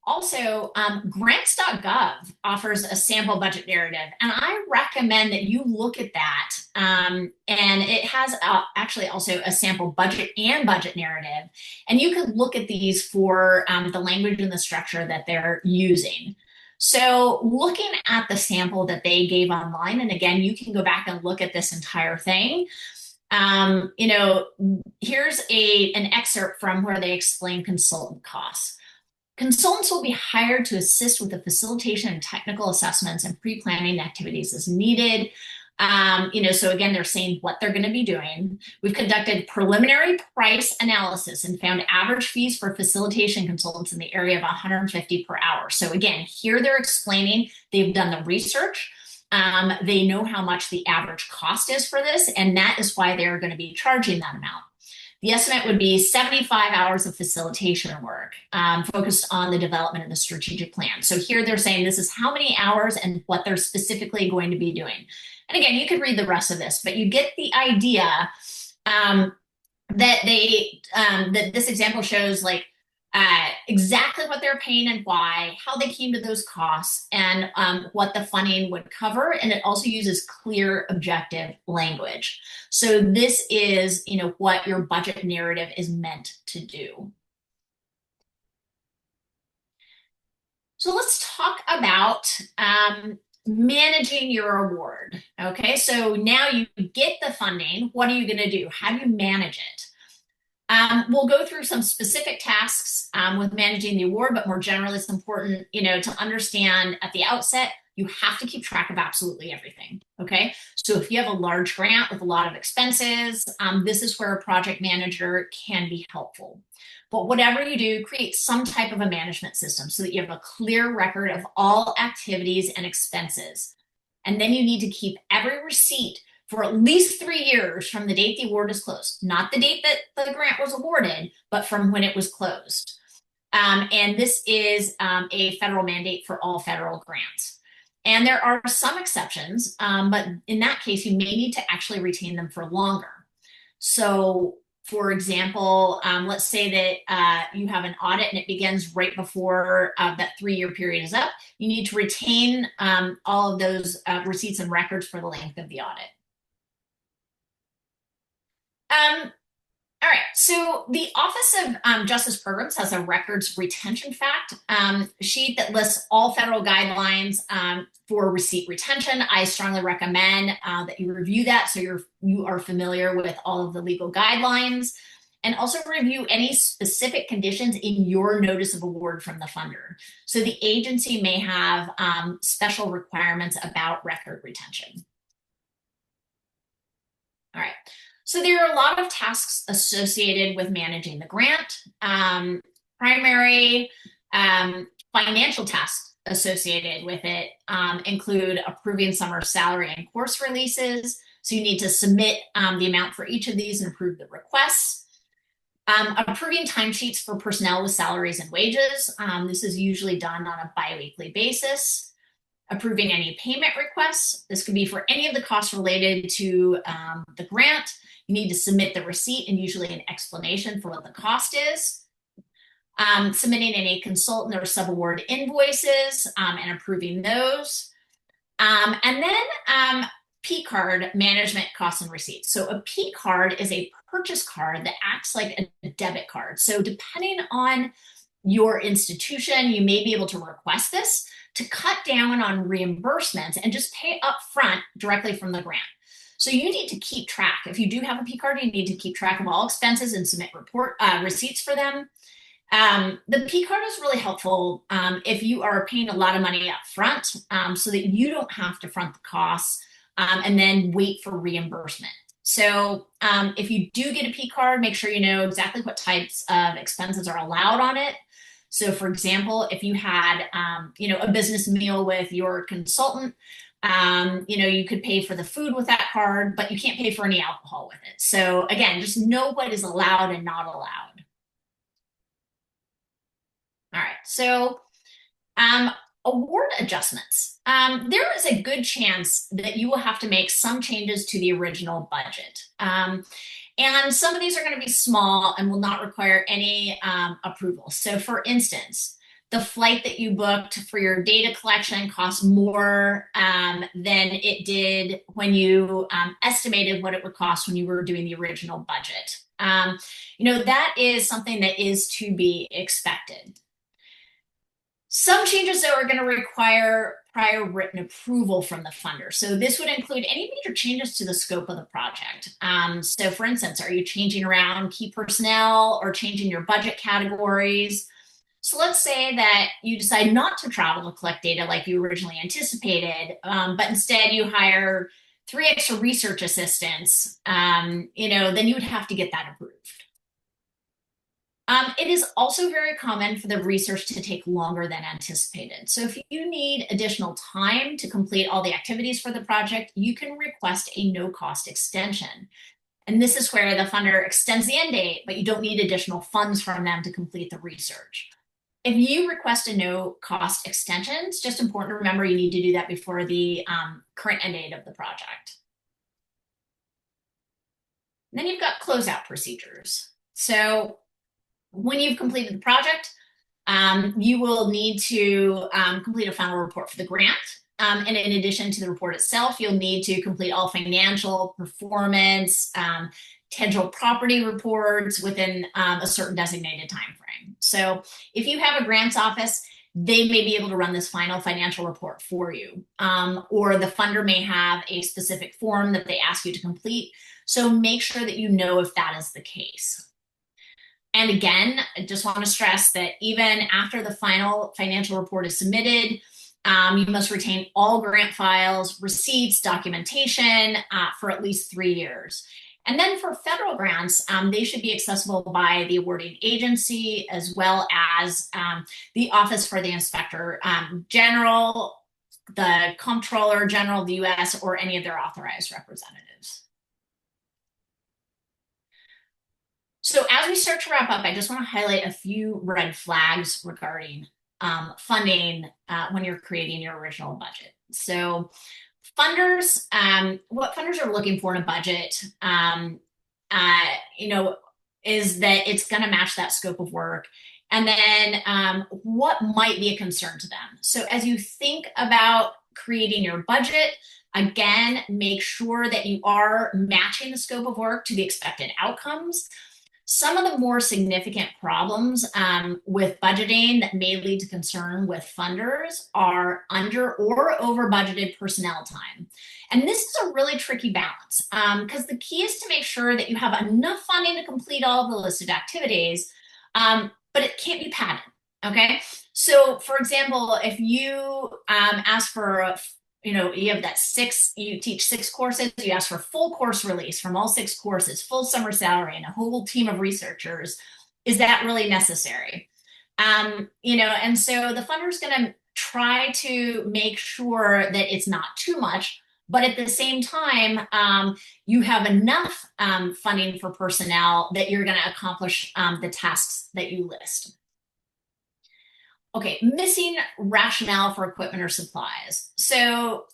Speaker 2: Also, grants.gov offers a sample budget narrative, and I recommend that you look at that. And it has actually also a sample budget and budget narrative, and you could look at these for the language and the structure that they're using. So looking at the sample that they gave online, and again, you can go back and look at this entire thing. Here's an excerpt from where they explain consultant costs. Consultants will be hired to assist with the facilitation and technical assessments and pre-planning activities as needed. So again, they're saying what they're going to be doing. We've conducted preliminary price analysis and found average fees for facilitation consultants in the area of $150 per hour. So again, here they're explaining they've done the research. They know how much the average cost is for this, and that is why they're going to be charging that amount. The estimate would be 75 hours of facilitation work focused on the development of the strategic plan. So here they're saying this is how many hours and what they're specifically going to be doing. And again, you could read the rest of this, but you get the idea that this example shows exactly what they're paying and why, how they came to those costs, and what the funding would cover. And it also uses clear, objective language. So this is, what your budget narrative is meant to do. So let's talk about managing your award. Okay, so now you get the funding. What are you going to do? How do you manage it? We'll go through some specific tasks with managing the award, but more generally, it's important, to understand at the outset, you have to keep track of absolutely everything. Okay, so if you have a large grant with a lot of expenses, this is where a project manager can be helpful. But whatever you do, create some type of a management system so that you have a clear record of all activities and expenses. And then you need to keep every receipt for at least 3 years from the date the award is closed, not the date that the grant was awarded, but from when it was closed. And this is a federal mandate for all federal grants. And there are some exceptions, but in that case, you may need to actually retain them for longer. So, for example, let's say that you have an audit and it begins right before that 3-year period is up. You need to retain all of those receipts and records for the length of the audit. All right, so the Office of Justice Programs has a records retention fact sheet that lists all federal guidelines for receipt retention. I strongly recommend that you review that so you are familiar with all of the legal guidelines, and also review any specific conditions in your notice of award from the funder. So the agency may have special requirements about record retention. All right. So there are a lot of tasks associated with managing the grant. Primary financial tasks associated with it include approving summer salary and course releases. So you need to submit the amount for each of these and approve the requests. Approving timesheets for personnel with salaries and wages. This is usually done on a biweekly basis. approving any payment requests. This could be for any of the costs related to the grant. You need to submit the receipt and usually an explanation for what the cost is. Submitting any consultant or subaward invoices and approving those. And then P card management costs and receipts. So a P card is a purchase card that acts like a debit card. So depending on your institution, you may be able to request this to cut down on reimbursements and just pay up front directly from the grant. So you need to keep track. If you do have a P card, you need to keep track of all expenses and submit receipts for them. The P card is really helpful if you are paying a lot of money up front so that you don't have to front the costs and then wait for reimbursement. So if you do get a P card, make sure you know exactly what types of expenses are allowed on it. So for example, if you had a business meal with your consultant, you could pay for the food with that card, but you can't pay for any alcohol with it. So again, just know what is allowed and not allowed. All right, so award adjustments. There is a good chance that you will have to make some changes to the original budget. And some of these are going to be small and will not require any approval. So for instance, the flight that you booked for your data collection costs more than it did when you estimated what it would cost when you were doing the original budget. That is something that is to be expected. Some changes, though, are going to require prior written approval from the funder. So this would include any major changes to the scope of the project. So for instance, are you changing around key personnel or changing your budget categories? So let's say that you decide not to travel to collect data like you originally anticipated, but instead you hire 3 extra research assistants, then you would have to get that approved. It is also very common for the research to take longer than anticipated. So if you need additional time to complete all the activities for the project, you can request a no-cost extension. And this is where the funder extends the end date, but you don't need additional funds from them to complete the research. If you request a no-cost extension, it's just important to remember you need to do that before the current end date of the project. And then you've got closeout procedures. So when you've completed the project, you will need to complete a final report for the grant. And in addition to the report itself, you'll need to complete all financial, performance, tangible property reports within a certain designated time frame. So if you have a grants office, they may be able to run this final financial report for you. Or the funder may have a specific form that they ask you to complete. So make sure that you know if that is the case. And again, I just want to stress that even after the final financial report is submitted, you must retain all grant files, receipts, documentation for at least 3 years. And then for federal grants, they should be accessible by the awarding agency as well as the Office for the Inspector General, the Comptroller General of the U.S., or any of their authorized representatives. So as we start to wrap up, I just want to highlight a few red flags regarding funding when you're creating your original budget. So funders, what funders are looking for in a budget, is that it's going to match that scope of work. And then what might be a concern to them. So as you think about creating your budget, again, make sure that you are matching the scope of work to the expected outcomes. Some of the more significant problems with budgeting that may lead to concern with funders are under or over budgeted personnel time. And this is a really tricky balance because the key is to make sure that you have enough funding to complete all of the listed activities, but it can't be padded, okay? So for example, if you ask for you have you teach 6 courses, you ask for full course release from all 6 courses, full summer salary, and a whole team of researchers. Is that really necessary? And so the funder is going to try to make sure that it's not too much, but at the same time, you have enough funding for personnel that you're going to accomplish the tasks that you list. Okay, missing rationale for equipment or supplies. So,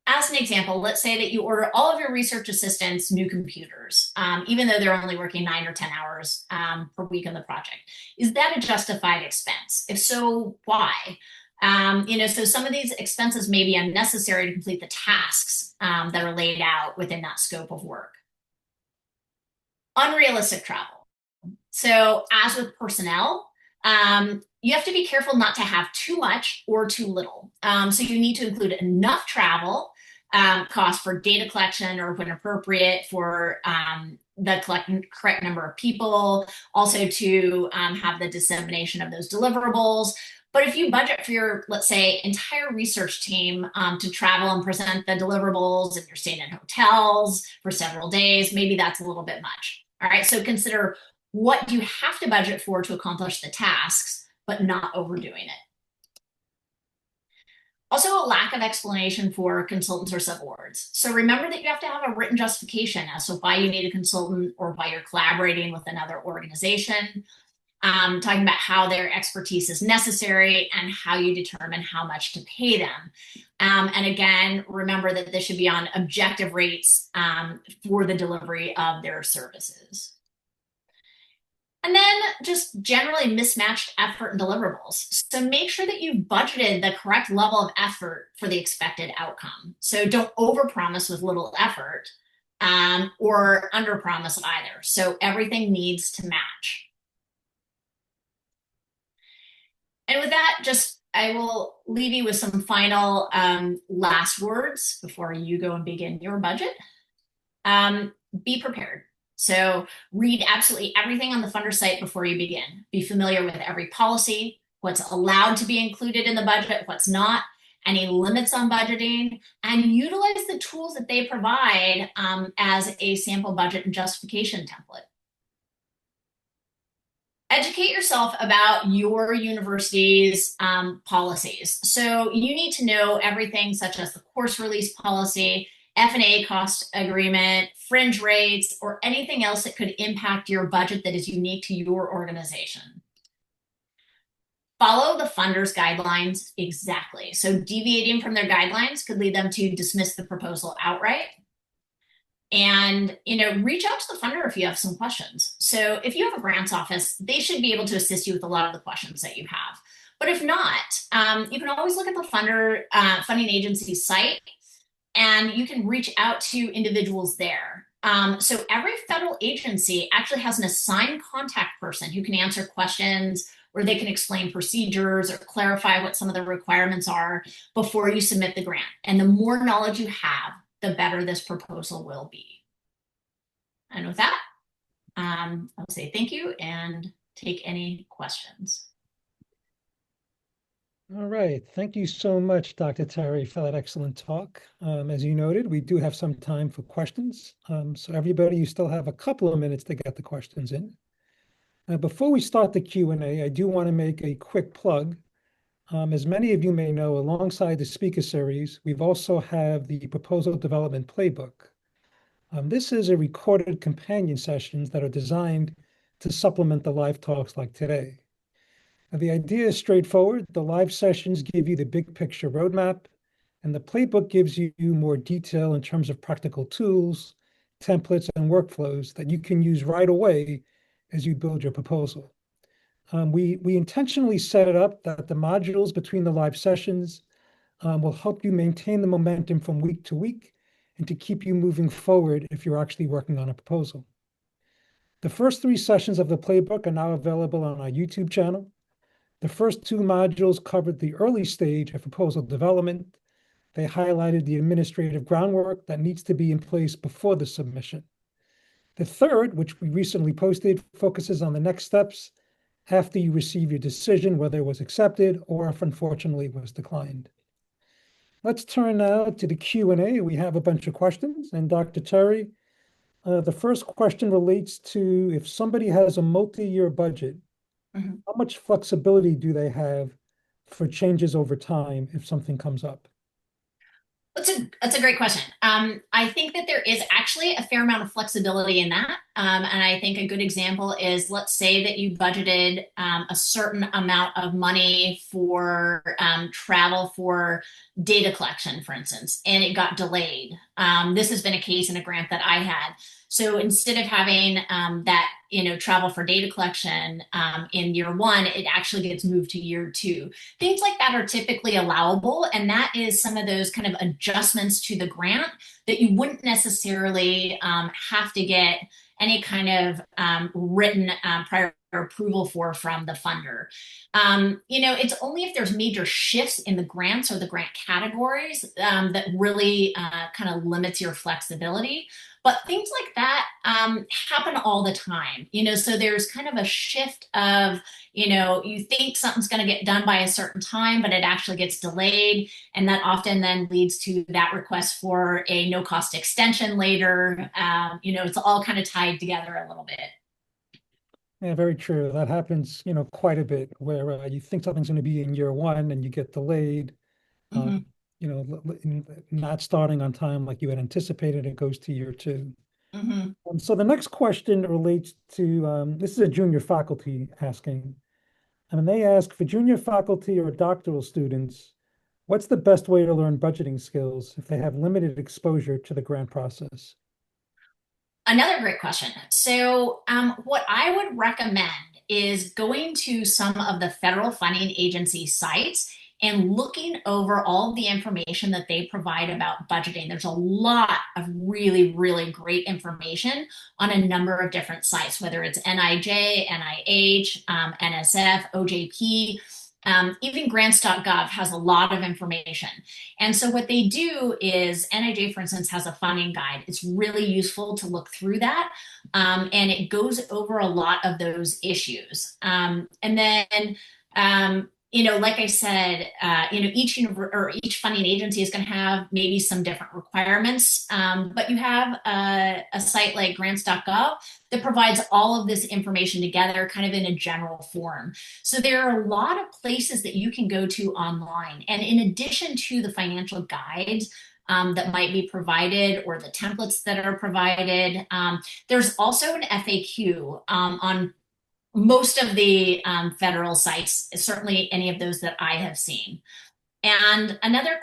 Speaker 2: as an example, let's say that you order all of your research assistants new computers, even though they're only working 9 or 10 hours per week on the project. Is that a justified expense? If so, why? So some of these expenses may be unnecessary to complete the tasks that are laid out within that scope of work. Unrealistic travel. So, as with personnel, you have to be careful not to have too much or too little. So, you need to include enough travel cost for data collection or, when appropriate, for the correct number of people, also to have the dissemination of those deliverables. But if you budget for your, let's say, entire research team to travel and present the deliverables, and you're staying in hotels for several days, maybe that's a little bit much. All right, so consider what you have to budget for to accomplish the tasks, but not overdoing it. Also, a lack of explanation for consultants or subawards. So remember that you have to have a written justification as to why you need a consultant or why you're collaborating with another organization. Talking about how their expertise is necessary and how you determine how much to pay them. And again, remember that this should be on objective rates for the delivery of their services. And then just generally mismatched effort and deliverables. So make sure that you've budgeted the correct level of effort for the expected outcome. So don't overpromise with little effort or underpromise either. So everything needs to match. And with that, I will leave you with some final last words before you go and begin your budget. Be prepared. So read absolutely everything on the funder site before you begin. Be familiar with every policy, what's allowed to be included in the budget, what's not, any limits on budgeting, and utilize the tools that they provide as a sample budget and justification template. Educate yourself about your university's policies. So you need to know everything such as the course release policy, F&A cost agreement, fringe rates, or anything else that could impact your budget that is unique to your organization. Follow the funder's guidelines exactly. So deviating from their guidelines could lead them to dismiss the proposal outright. And, reach out to the funder if you have some questions. So if you have a grants office, they should be able to assist you with a lot of the questions that you have. But if not, you can always look at the funding agency site, and you can reach out to individuals there. So every federal agency actually has an assigned contact person who can answer questions, or they can explain procedures or clarify what some of the requirements are before you submit the grant. And the more knowledge you have, the better this proposal will be. And with that, I'll say thank you and take any questions.
Speaker 1: All right. Thank you so much, Dr. Terry, for that excellent talk. As you noted, we do have some time for questions. So everybody, you still have a couple of minutes to get the questions in. Before we start the Q&A, I do want to make a quick plug. As many of you may know, alongside the speaker series, we've also have the Proposal Development Playbook. This is a recorded companion sessions that are designed to supplement the live talks like today. The idea is straightforward. The live sessions give you the big picture roadmap, and the playbook gives you more detail in terms of practical tools, templates, and workflows that you can use right away as you build your proposal. We intentionally set it up that the modules between the live sessions will help you maintain the momentum from week to week and to keep you moving forward if you're actually working on a proposal. The first 3 sessions of the playbook are now available on our YouTube channel. The first 2 modules covered the early stage of proposal development. They highlighted the administrative groundwork that needs to be in place before the submission. The third, which we recently posted, focuses on the next steps after you receive your decision, whether it was accepted or if unfortunately it was declined. Let's turn now to the Q&A. We have a bunch of questions. And Dr. Terry, the first question relates to if somebody has a multi-year budget, how much flexibility do they have for changes over time if something comes up?
Speaker 2: That's a great question. I think that there is actually a fair amount of flexibility in that. And I think a good example is, let's say that you budgeted a certain amount of money for travel for data collection, for instance, and it got delayed. This has been a case in a grant that I had. So instead of having that, travel for data collection in year one, it actually gets moved to year two. Things like that are typically allowable, and that is some of those kind of adjustments to the grant that you wouldn't necessarily have to get any kind of written prior approval for from the funder. It's only if there's major shifts in the grants or the grant categories that really kind of limits your flexibility. But things like that happen all the time, so there's kind of a shift of, you think something's going to get done by a certain time, but it actually gets delayed. And that often then leads to that request for a no cost extension later. It's all kind of tied together a little bit.
Speaker 1: Yeah, very true. That happens, quite a bit where you think something's going to be in year one and you get delayed,
Speaker 2: Mhm.
Speaker 1: not starting on time like you had anticipated, it goes to year two.
Speaker 2: Mhm.
Speaker 1: So the next question relates to this is a junior faculty asking. I mean, they ask for junior faculty or doctoral students, what's the best way to learn budgeting skills if they have limited exposure to the grant process?
Speaker 2: Another great question. So, what I would recommend is going to some of the federal funding agency sites and looking over all the information that they provide about budgeting. There's a lot of really, really great information on a number of different sites, whether it's NIJ, NIH, NSF, OJP. Even grants.gov has a lot of information. And so what they do is NIJ, for instance, has a funding guide. It's really useful to look through that. And it goes over a lot of those issues. And then, like I said, each funding agency is going to have maybe some different requirements. But you have a site like grants.gov that provides all of this information together kind of in a general form. So there are a lot of places that you can go to online. And in addition to the financial guides that might be provided or the templates that are provided, there's also an FAQ on most of the federal sites, certainly any of those that I have seen. And another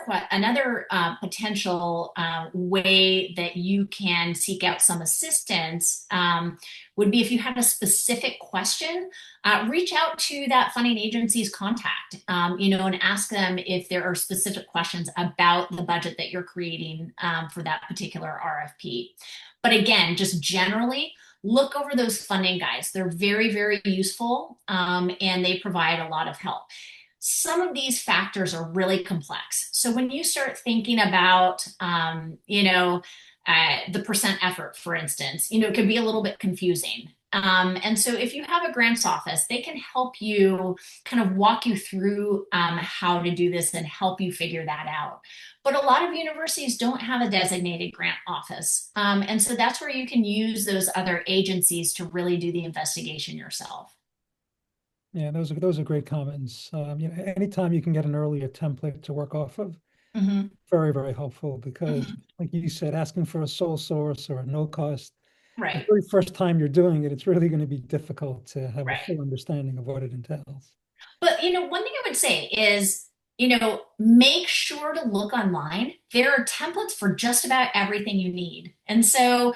Speaker 2: potential way that you can seek out some assistance would be if you have a specific question, reach out to that funding agency's contact, and ask them if there are specific questions about the budget that you're creating for that particular RFP. But again, just generally, look over those funding guides. They're very, very useful, and they provide a lot of help. Some of these factors are really complex. So when you start thinking about, the percent effort, for instance, it could be a little bit confusing. And so if you have a grants office, they can help you kind of walk you through how to do this and help you figure that out. But a lot of universities don't have a designated grant office. And so that's where you can use those other agencies to really do the investigation yourself.
Speaker 1: Yeah, those are great comments. Anytime you can get an earlier template to work off of,
Speaker 2: Hmm.
Speaker 1: very, very helpful because,
Speaker 2: Hmm.
Speaker 1: like you said, asking for a sole source or a no cost, the
Speaker 2: Right,
Speaker 1: very first time you're doing it, it's really going to be difficult to have a
Speaker 2: right.
Speaker 1: full understanding of what it entails.
Speaker 2: But one thing I would say is, make sure to look online. There are templates for just about everything you need. And so,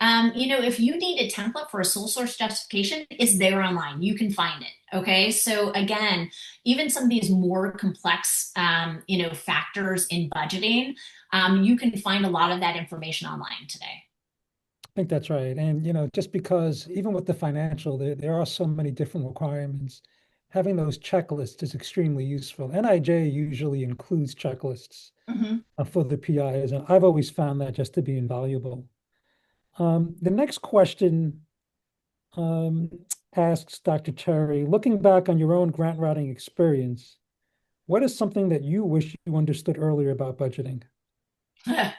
Speaker 2: if you need a template for a sole source justification, it's there online. You can find it. Okay. So again, even some of these more complex, factors in budgeting, you can find a lot of that information online today.
Speaker 1: I think that's right. And, just because even with the financial, there are so many different requirements, having those checklists is extremely useful. NIJ usually includes checklists
Speaker 2: Mhm.
Speaker 1: for the PIs, and I've always found that just to be invaluable. The next question um, asks Dr. Terry, looking back on your own grant writing experience, what is something that you wish you understood earlier about budgeting?
Speaker 2: Oh,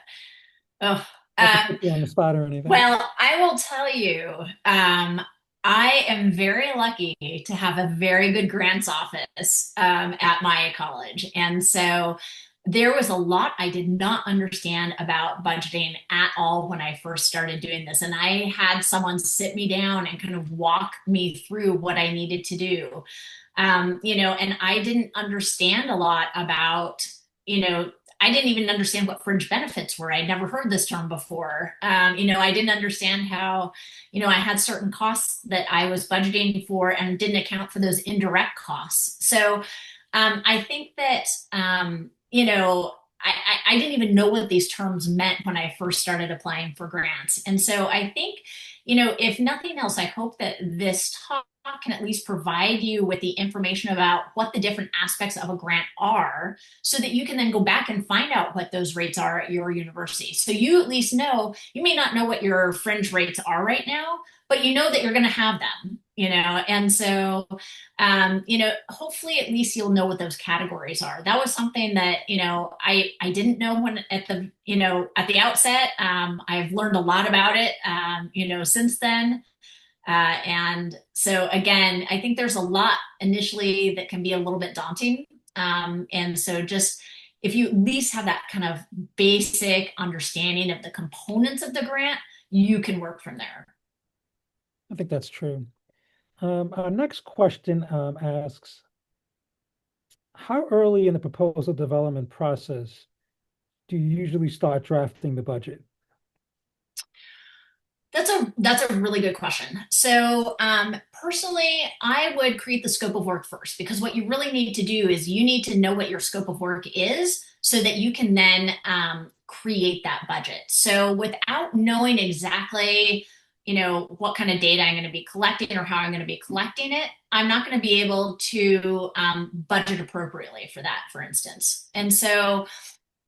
Speaker 1: Not to
Speaker 2: um,
Speaker 1: put you on the spot or anything.
Speaker 2: Well, I will tell you, I am very lucky to have a very good grants office at my college. And so there was a lot I did not understand about budgeting at all when I first started doing this. And I had someone sit me down and kind of walk me through what I needed to do. And I didn't understand a lot about, I didn't even understand what fringe benefits were. I'd never heard this term before. I didn't understand how, I had certain costs that I was budgeting for and didn't account for those indirect costs. So I think that, I didn't even know what these terms meant when I first started applying for grants. And so I think, if nothing else, I hope that this talk can at least provide you with the information about what the different aspects of a grant are so that you can then go back and find out what those rates are at your university. So you at least know, you may not know what your fringe rates are right now, but you know that you're going to have them, and so hopefully at least you'll know what those categories are. That was something that, I didn't know when at the outset. I've learned a lot about it, since then. And so again, I think there's a lot initially that can be a little bit daunting. And so just if you at least have that kind of basic understanding of the components of the grant, you can work from there.
Speaker 1: I think that's true. Our next question asks, how early in the proposal development process do you usually start drafting the budget?
Speaker 2: That's a really good question. So personally, I would create the scope of work first because what you really need to do is you need to know what your scope of work is so that you can then create that budget. So without knowing exactly, what kind of data I'm going to be collecting or how I'm going to be collecting it, I'm not going to be able to budget appropriately for that, for instance. And so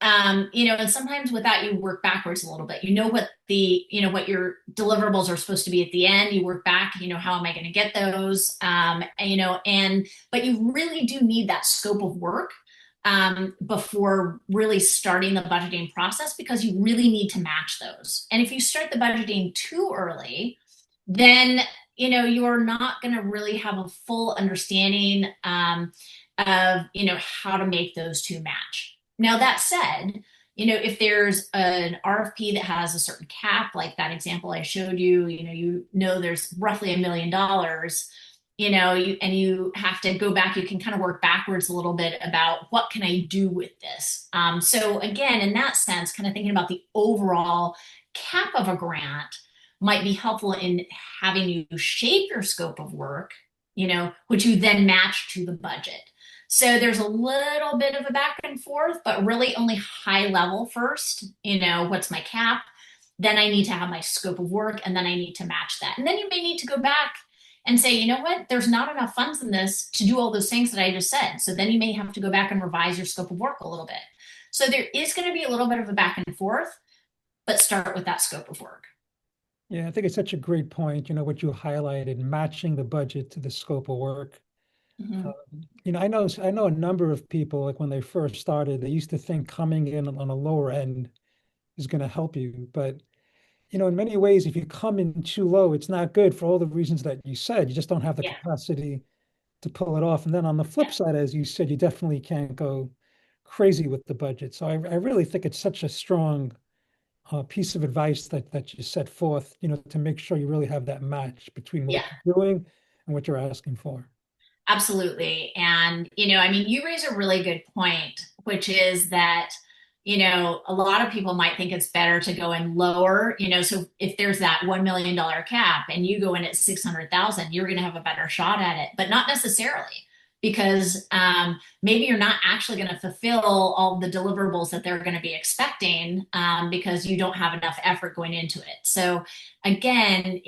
Speaker 2: and sometimes with that, you work backwards a little bit. You know what what your deliverables are supposed to be at the end. You work back, how am I going to get those? But you really do need that scope of work before really starting the budgeting process because you really need to match those. And if you start the budgeting too early, then, you're not going to really have a full understanding of, how to make those two match. Now, that said, if there's an RFP that has a certain cap, like that example I showed you, there's roughly $1 million, and you have to go back, you can kind of work backwards a little bit about what can I do with this. So again, in that sense, kind of thinking about the overall cap of a grant might be helpful in having you shape your scope of work, which you then match to the budget. So there's a little bit of a back and forth, but really only high level first. What's my cap? Then I need to have my scope of work, and then I need to match that. And then you may need to go back and say, you know what? There's not enough funds in this to do all those things that I just said. So then you may have to go back and revise your scope of work a little bit. So there is going to be a little bit of a back and forth, but start with that scope of work.
Speaker 1: Yeah, I think it's such a great point, what you highlighted, matching the budget to the scope of work.
Speaker 2: Mhm.
Speaker 1: I know a number of people, like when they first started, they used to think coming in on a lower end is going to help you. But, in many ways, if you come in too low, it's not good for all the reasons that you said. You just don't have the
Speaker 2: Yeah,
Speaker 1: capacity to pull it off. And then on the flip
Speaker 2: yeah,
Speaker 1: side, as you said, you definitely can't go crazy with the budget. So I really think it's such a strong piece of advice that you set forth, to make sure you really have that match between what
Speaker 2: yeah.
Speaker 1: you're doing and what you're asking for.
Speaker 2: Absolutely. And, you raise a really good point, which is that, a lot of people might think it's better to go in lower, so if there's that $1 million cap and you go in at 600,000, you're going to have a better shot at it, but not necessarily because maybe you're not actually going to fulfill all the deliverables that they're going to be expecting because you don't have enough effort going into it. So again,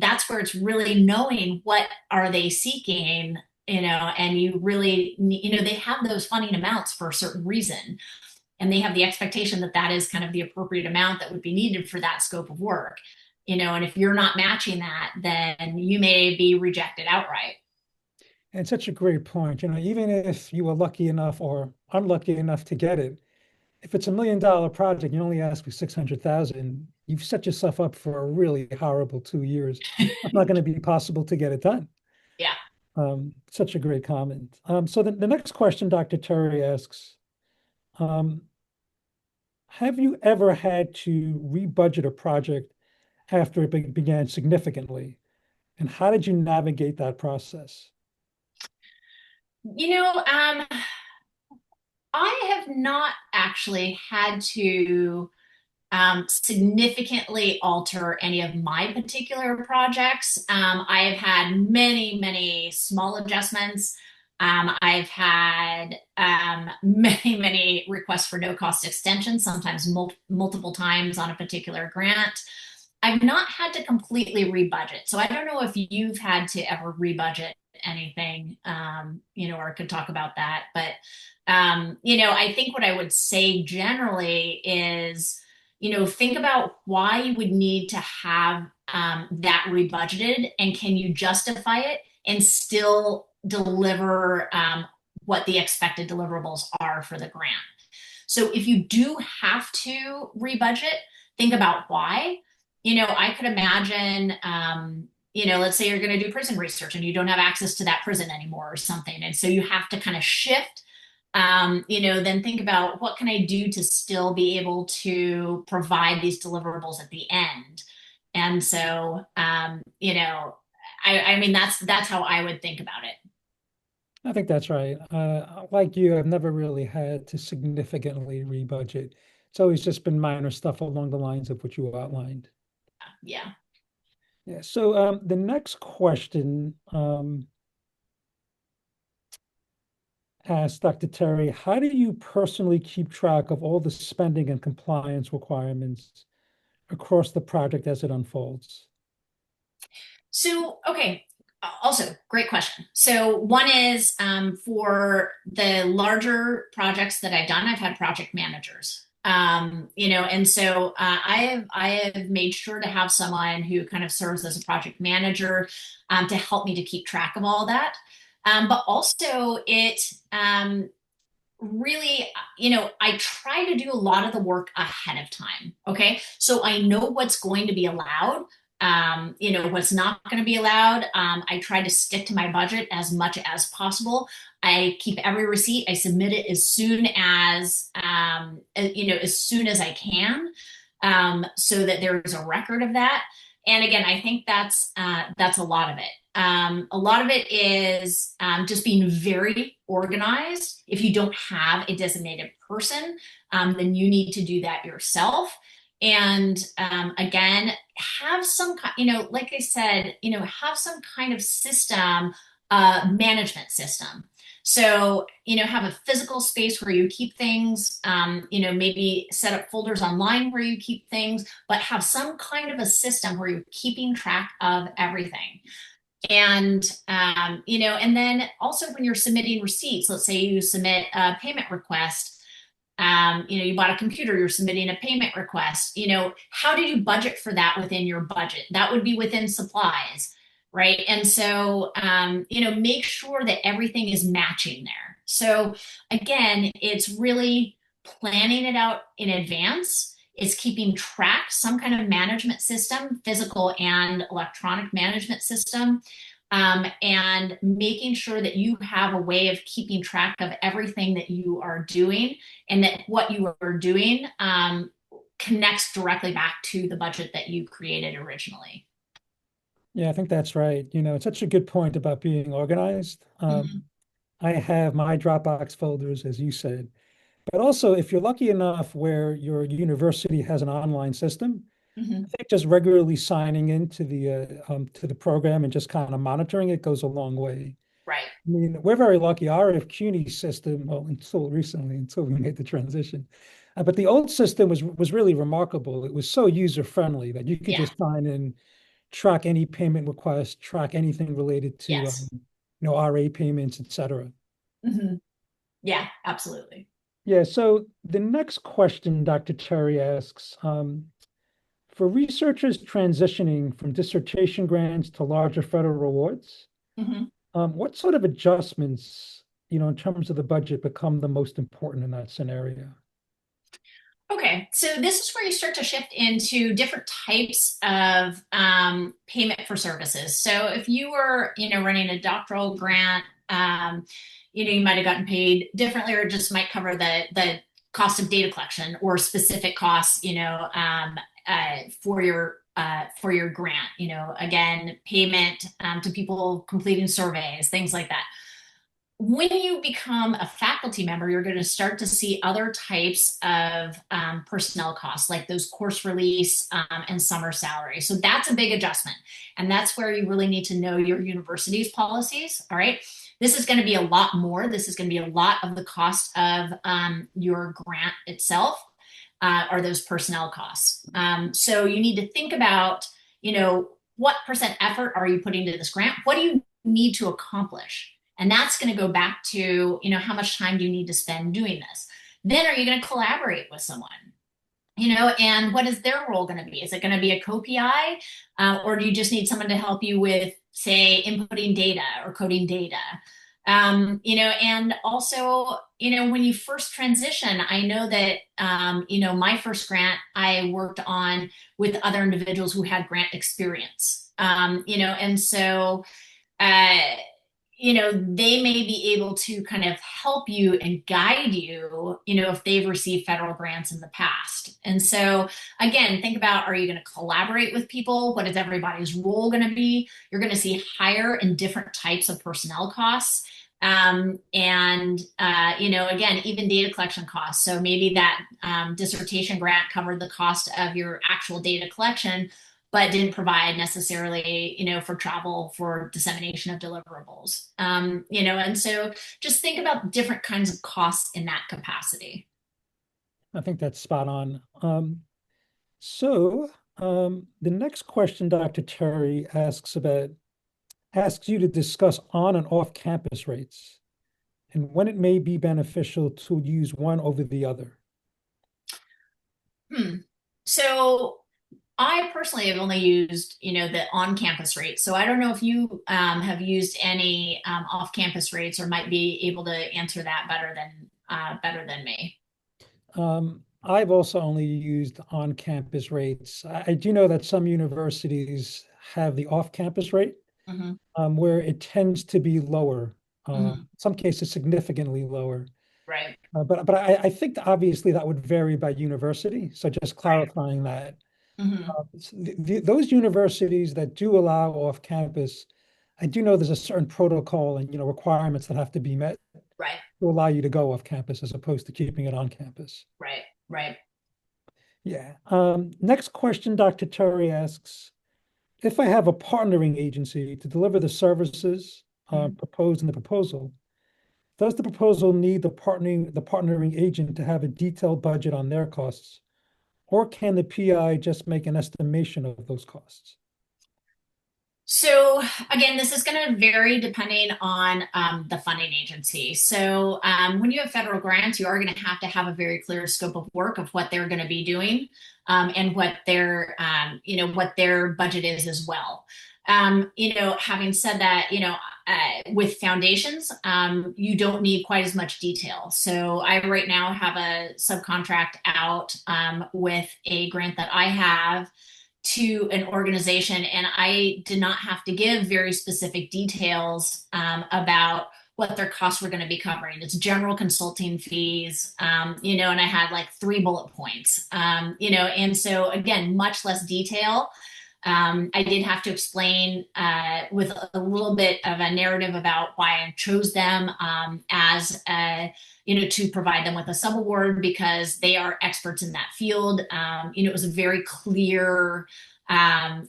Speaker 2: that's where it's really knowing what are they seeking, and you really, they have those funding amounts for a certain reason. And they have the expectation that that is kind of the appropriate amount that would be needed for that scope of work, and if you're not matching that, then you may be rejected outright.
Speaker 1: And such a great point. Even if you were lucky enough or unlucky enough to get it, if it's $1 million project, you only ask for 600,000, you've set yourself up for a really horrible 2 years. It's not going to be possible to get it done.
Speaker 2: Yeah.
Speaker 1: Such a great comment. So the next question Dr. Terry asks, Um, have you ever had to rebudget a project after it began significantly? And how did you navigate that process?
Speaker 2: You know, I have not actually had to significantly alter any of my particular projects. I have had many, many small adjustments. I've had many, many requests for no cost extensions, sometimes multiple times on a particular grant. I've not had to completely rebudget. So I don't know if you've had to ever rebudget anything, or could talk about that. But, I think what I would say generally is, think about why you would need to have that rebudgeted and can you justify it and still deliver what the expected deliverables are for the grant. So if you do have to rebudget, think about why. I could imagine, let's say you're going to do prison research and you don't have access to that prison anymore or something. And so you have to kind of shift, then think about what can I do to still be able to provide these deliverables at the end. And so, I mean, that's how I would think about it.
Speaker 1: I think that's right. Like you, I've never really had to significantly rebudget. It's always just been minor stuff along the lines of what you outlined.
Speaker 2: Yeah.
Speaker 1: Yeah. So the next question asks Dr. Terry, how do you personally keep track of all the spending and compliance requirements across the project as it unfolds?
Speaker 2: So, okay. Also, great question. So, one is for the larger projects that I've done, I've had project managers. And so I have made sure to have someone who kind of serves as a project manager to help me to keep track of all that. But also, it really, I try to do a lot of the work ahead of time. Okay. So I know what's going to be allowed, what's not going to be allowed. I try to stick to my budget as much as possible. I keep every receipt. I submit it as soon as I can, so that there is a record of that. And again, I think that's a lot of it. A lot of it is just being very organized. If you don't have a designated person, then you need to do that yourself. And again, have some, like I said, have some kind of system, management system. So, have a physical space where you keep things, maybe set up folders online where you keep things, but have some kind of a system where you're keeping track of everything. And then also when you're submitting receipts, let's say you submit a payment request, you bought a computer, you're submitting a payment request, how did you budget for that within your budget? That would be within supplies, right? And so, make sure that everything is matching there. So again, it's really planning it out in advance. It's keeping track, some kind of management system, physical and electronic management system, and making sure that you have a way of keeping track of everything that you are doing and that what you are doing connects directly back to the budget that you created originally.
Speaker 1: Yeah, I think that's right. It's such a good point about being organized.
Speaker 2: Mhm.
Speaker 1: I have my Dropbox folders, as you said, but also if you're lucky enough where your university has an online system, I
Speaker 2: Mhm.
Speaker 1: think just regularly signing into the program and just kind of monitoring it goes a long way.
Speaker 2: Right.
Speaker 1: I mean, we're very lucky. Our CUNY system, well, until recently, until we made the transition, but the old system was really remarkable. It was so user friendly that you could
Speaker 2: Yeah.
Speaker 1: just sign in, track any payment request, track anything related to
Speaker 2: Yes.
Speaker 1: RA payments, et cetera.
Speaker 2: Mhm. Yeah, absolutely.
Speaker 1: Yeah. So the next question Dr. Terry asks, for researchers transitioning from dissertation grants to larger federal awards,
Speaker 2: Mhm.
Speaker 1: what sort of adjustments, in terms of the budget become the most important in that scenario?
Speaker 2: Okay, so this is where you start to shift into different types of payment for services. So if you were, running a doctoral grant, you might have gotten paid differently, or just might cover the cost of data collection or specific costs, for your grant. Again, payment to people completing surveys, things like that. When you become a faculty member, you're going to start to see other types of personnel costs, like those course release and summer salary. So that's a big adjustment. And that's where you really need to know your university's policies. All right. This is going to be a lot more. This is going to be a lot of the cost of your grant itself, are those personnel costs. So you need to think about, what percent effort are you putting into this grant? What do you need to accomplish? And that's going to go back to, how much time do you need to spend doing this? Then are you going to collaborate with someone? And what is their role going to be? Is it going to be a co-PI, or do you just need someone to help you with, say, inputting data or coding data? And also, when you first transition, I know that, my first grant I worked on with other individuals who had grant experience, and so, uh, they may be able to kind of help you and guide you, if they've received federal grants in the past. And so, again, think about, are you going to collaborate with people? What is everybody's role going to be? You're going to see higher and different types of personnel costs. Again, even data collection costs. So maybe that dissertation grant covered the cost of your actual data collection, but didn't provide necessarily, for travel, for dissemination of deliverables. And so just think about different kinds of costs in that capacity.
Speaker 1: I think that's spot on. The next question Dr. Terry asks you to discuss on and off campus rates and when it may be beneficial to use one over the other.
Speaker 2: So I personally have only used, the on-campus rates. So I don't know if you have used any off-campus rates, or might be able to answer that better than me.
Speaker 1: I've also only used on-campus rates. I do know that some universities have the off-campus rate, where it tends to be lower. Some cases significantly lower.
Speaker 2: Right.
Speaker 1: But I think that obviously that would vary by university. So just clarifying that. Those universities that do allow off-campus, I do know there's a certain protocol and requirements that have to be met
Speaker 2: Right.
Speaker 1: to allow you to go off-campus as opposed to keeping it on campus.
Speaker 2: Right.
Speaker 1: Yeah. Next question, Dr. Terry asks, if I have a partnering agency to deliver the services proposed in the proposal, does the proposal need the partnering agent to have a detailed budget on their costs? Or can the PI just make an estimation of those costs?
Speaker 2: So again, this is going to vary depending on the funding agency. So when you have federal grants, you are going to have a very clear scope of work of what they're going to be doing, and what their budget is as well. Having said that, with foundations, you don't need quite as much detail. So I right now have a subcontract out with a grant that I have to an organization, and I did not have to give very specific details about what their costs were going to be covering. It's general consulting fees, and I had like 3 bullet points, and so again, much less detail. I did have to explain with a little bit of a narrative about why I chose them as to provide them with a subaward, because they are experts in that field. It was a very clear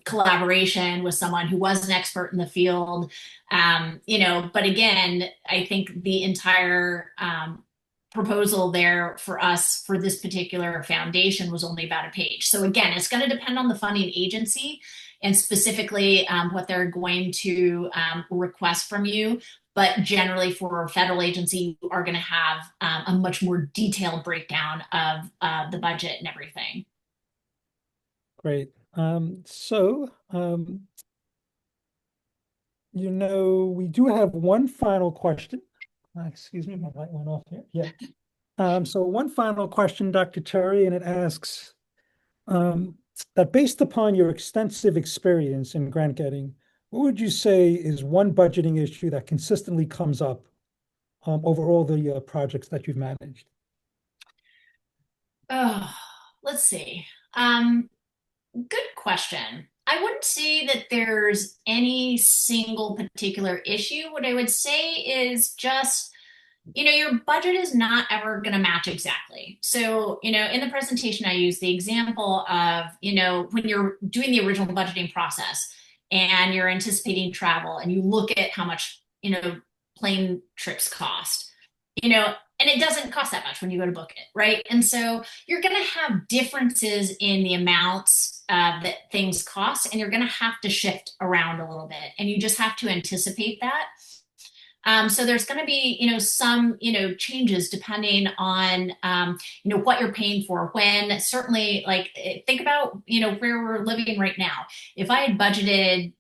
Speaker 2: collaboration with someone who was an expert in the field. But again, I think the entire proposal there for us for this particular foundation was only about a page. So again, it's going to depend on the funding agency and specifically what they're going to request from you. But generally for a federal agency, you are going to have a much more detailed breakdown of the budget and everything.
Speaker 1: Great. We do have one final question. Excuse me, my light went off here. Yeah. So one final question, Dr. Terry, and it asks that based upon your extensive experience in grant getting, what would you say is one budgeting issue that consistently comes up over all the projects that you've managed?
Speaker 2: Oh, let's see. Um, Good question. I wouldn't say that there's any single particular issue. What I would say is just, your budget is not ever going to match exactly. So, in the presentation, I use the example of, when you're doing the original budgeting process and you're anticipating travel and you look at how much, plane trips cost, and it doesn't cost that much when you go to book it, right? And so you're going to have differences in the amounts that things cost, and you're going to have to shift around a little bit, and you just have to anticipate that. So there's going to be, some, changes depending on, what you're paying for. When certainly, like, think about, where we're living right now. If I had budgeted,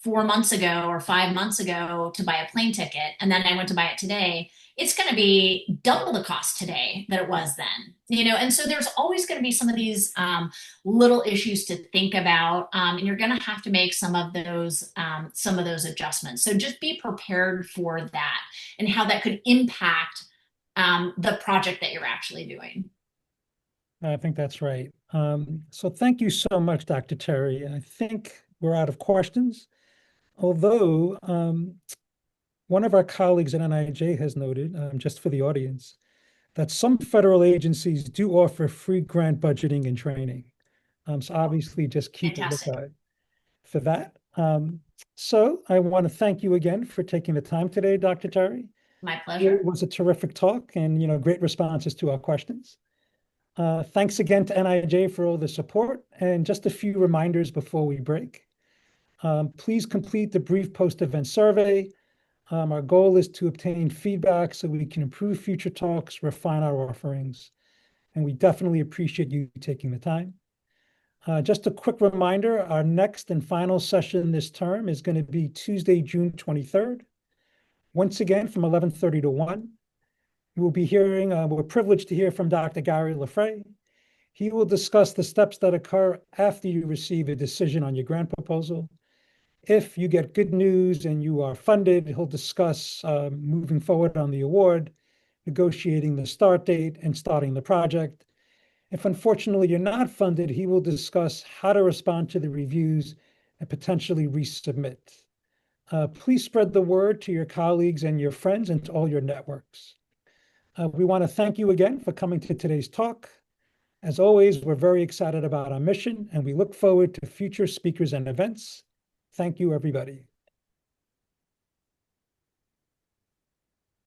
Speaker 2: 4 months ago or 5 months ago to buy a plane ticket, and then I went to buy it today, it's going to be double the cost today that it was then. And so there's always going to be some of these little issues to think about, and you're going to have to make some of those adjustments. So just be prepared for that and how that could impact the project that you're actually doing.
Speaker 1: I think that's right. So thank you so much, Dr. Terry. I think we're out of questions, although one of our colleagues at NIJ has noted, just for the audience, that some federal agencies do offer free grant budgeting and training. So obviously just keep a
Speaker 2: Fantastic.
Speaker 1: lookout for that. So I want to thank you again for taking the time today, Dr. Terry.
Speaker 2: My
Speaker 1: It
Speaker 2: pleasure.
Speaker 1: was a terrific talk and, great responses to our questions. Thanks again to NIJ for all the support, and just a few reminders before we break. Please complete the brief post-event survey. Our goal is to obtain feedback so we can improve future talks, refine our offerings, and we definitely appreciate you taking the time. Just a quick reminder, our next and final session this term is going to be Tuesday, June 23rd. Once again, from 11:30 to 1. We'll be hearing, we're privileged to hear from Dr. Gary Lafray. He will discuss the steps that occur after you receive a decision on your grant proposal. If you get good news and you are funded, he'll discuss moving forward on the award, negotiating the start date, and starting the project. If unfortunately you're not funded, he will discuss how to respond to the reviews and potentially resubmit. Please spread the word to your colleagues and your friends and to all your networks. We want to thank you again for coming to today's talk. As always, we're very excited about our mission, and we look forward to future speakers and events. Thank you, everybody.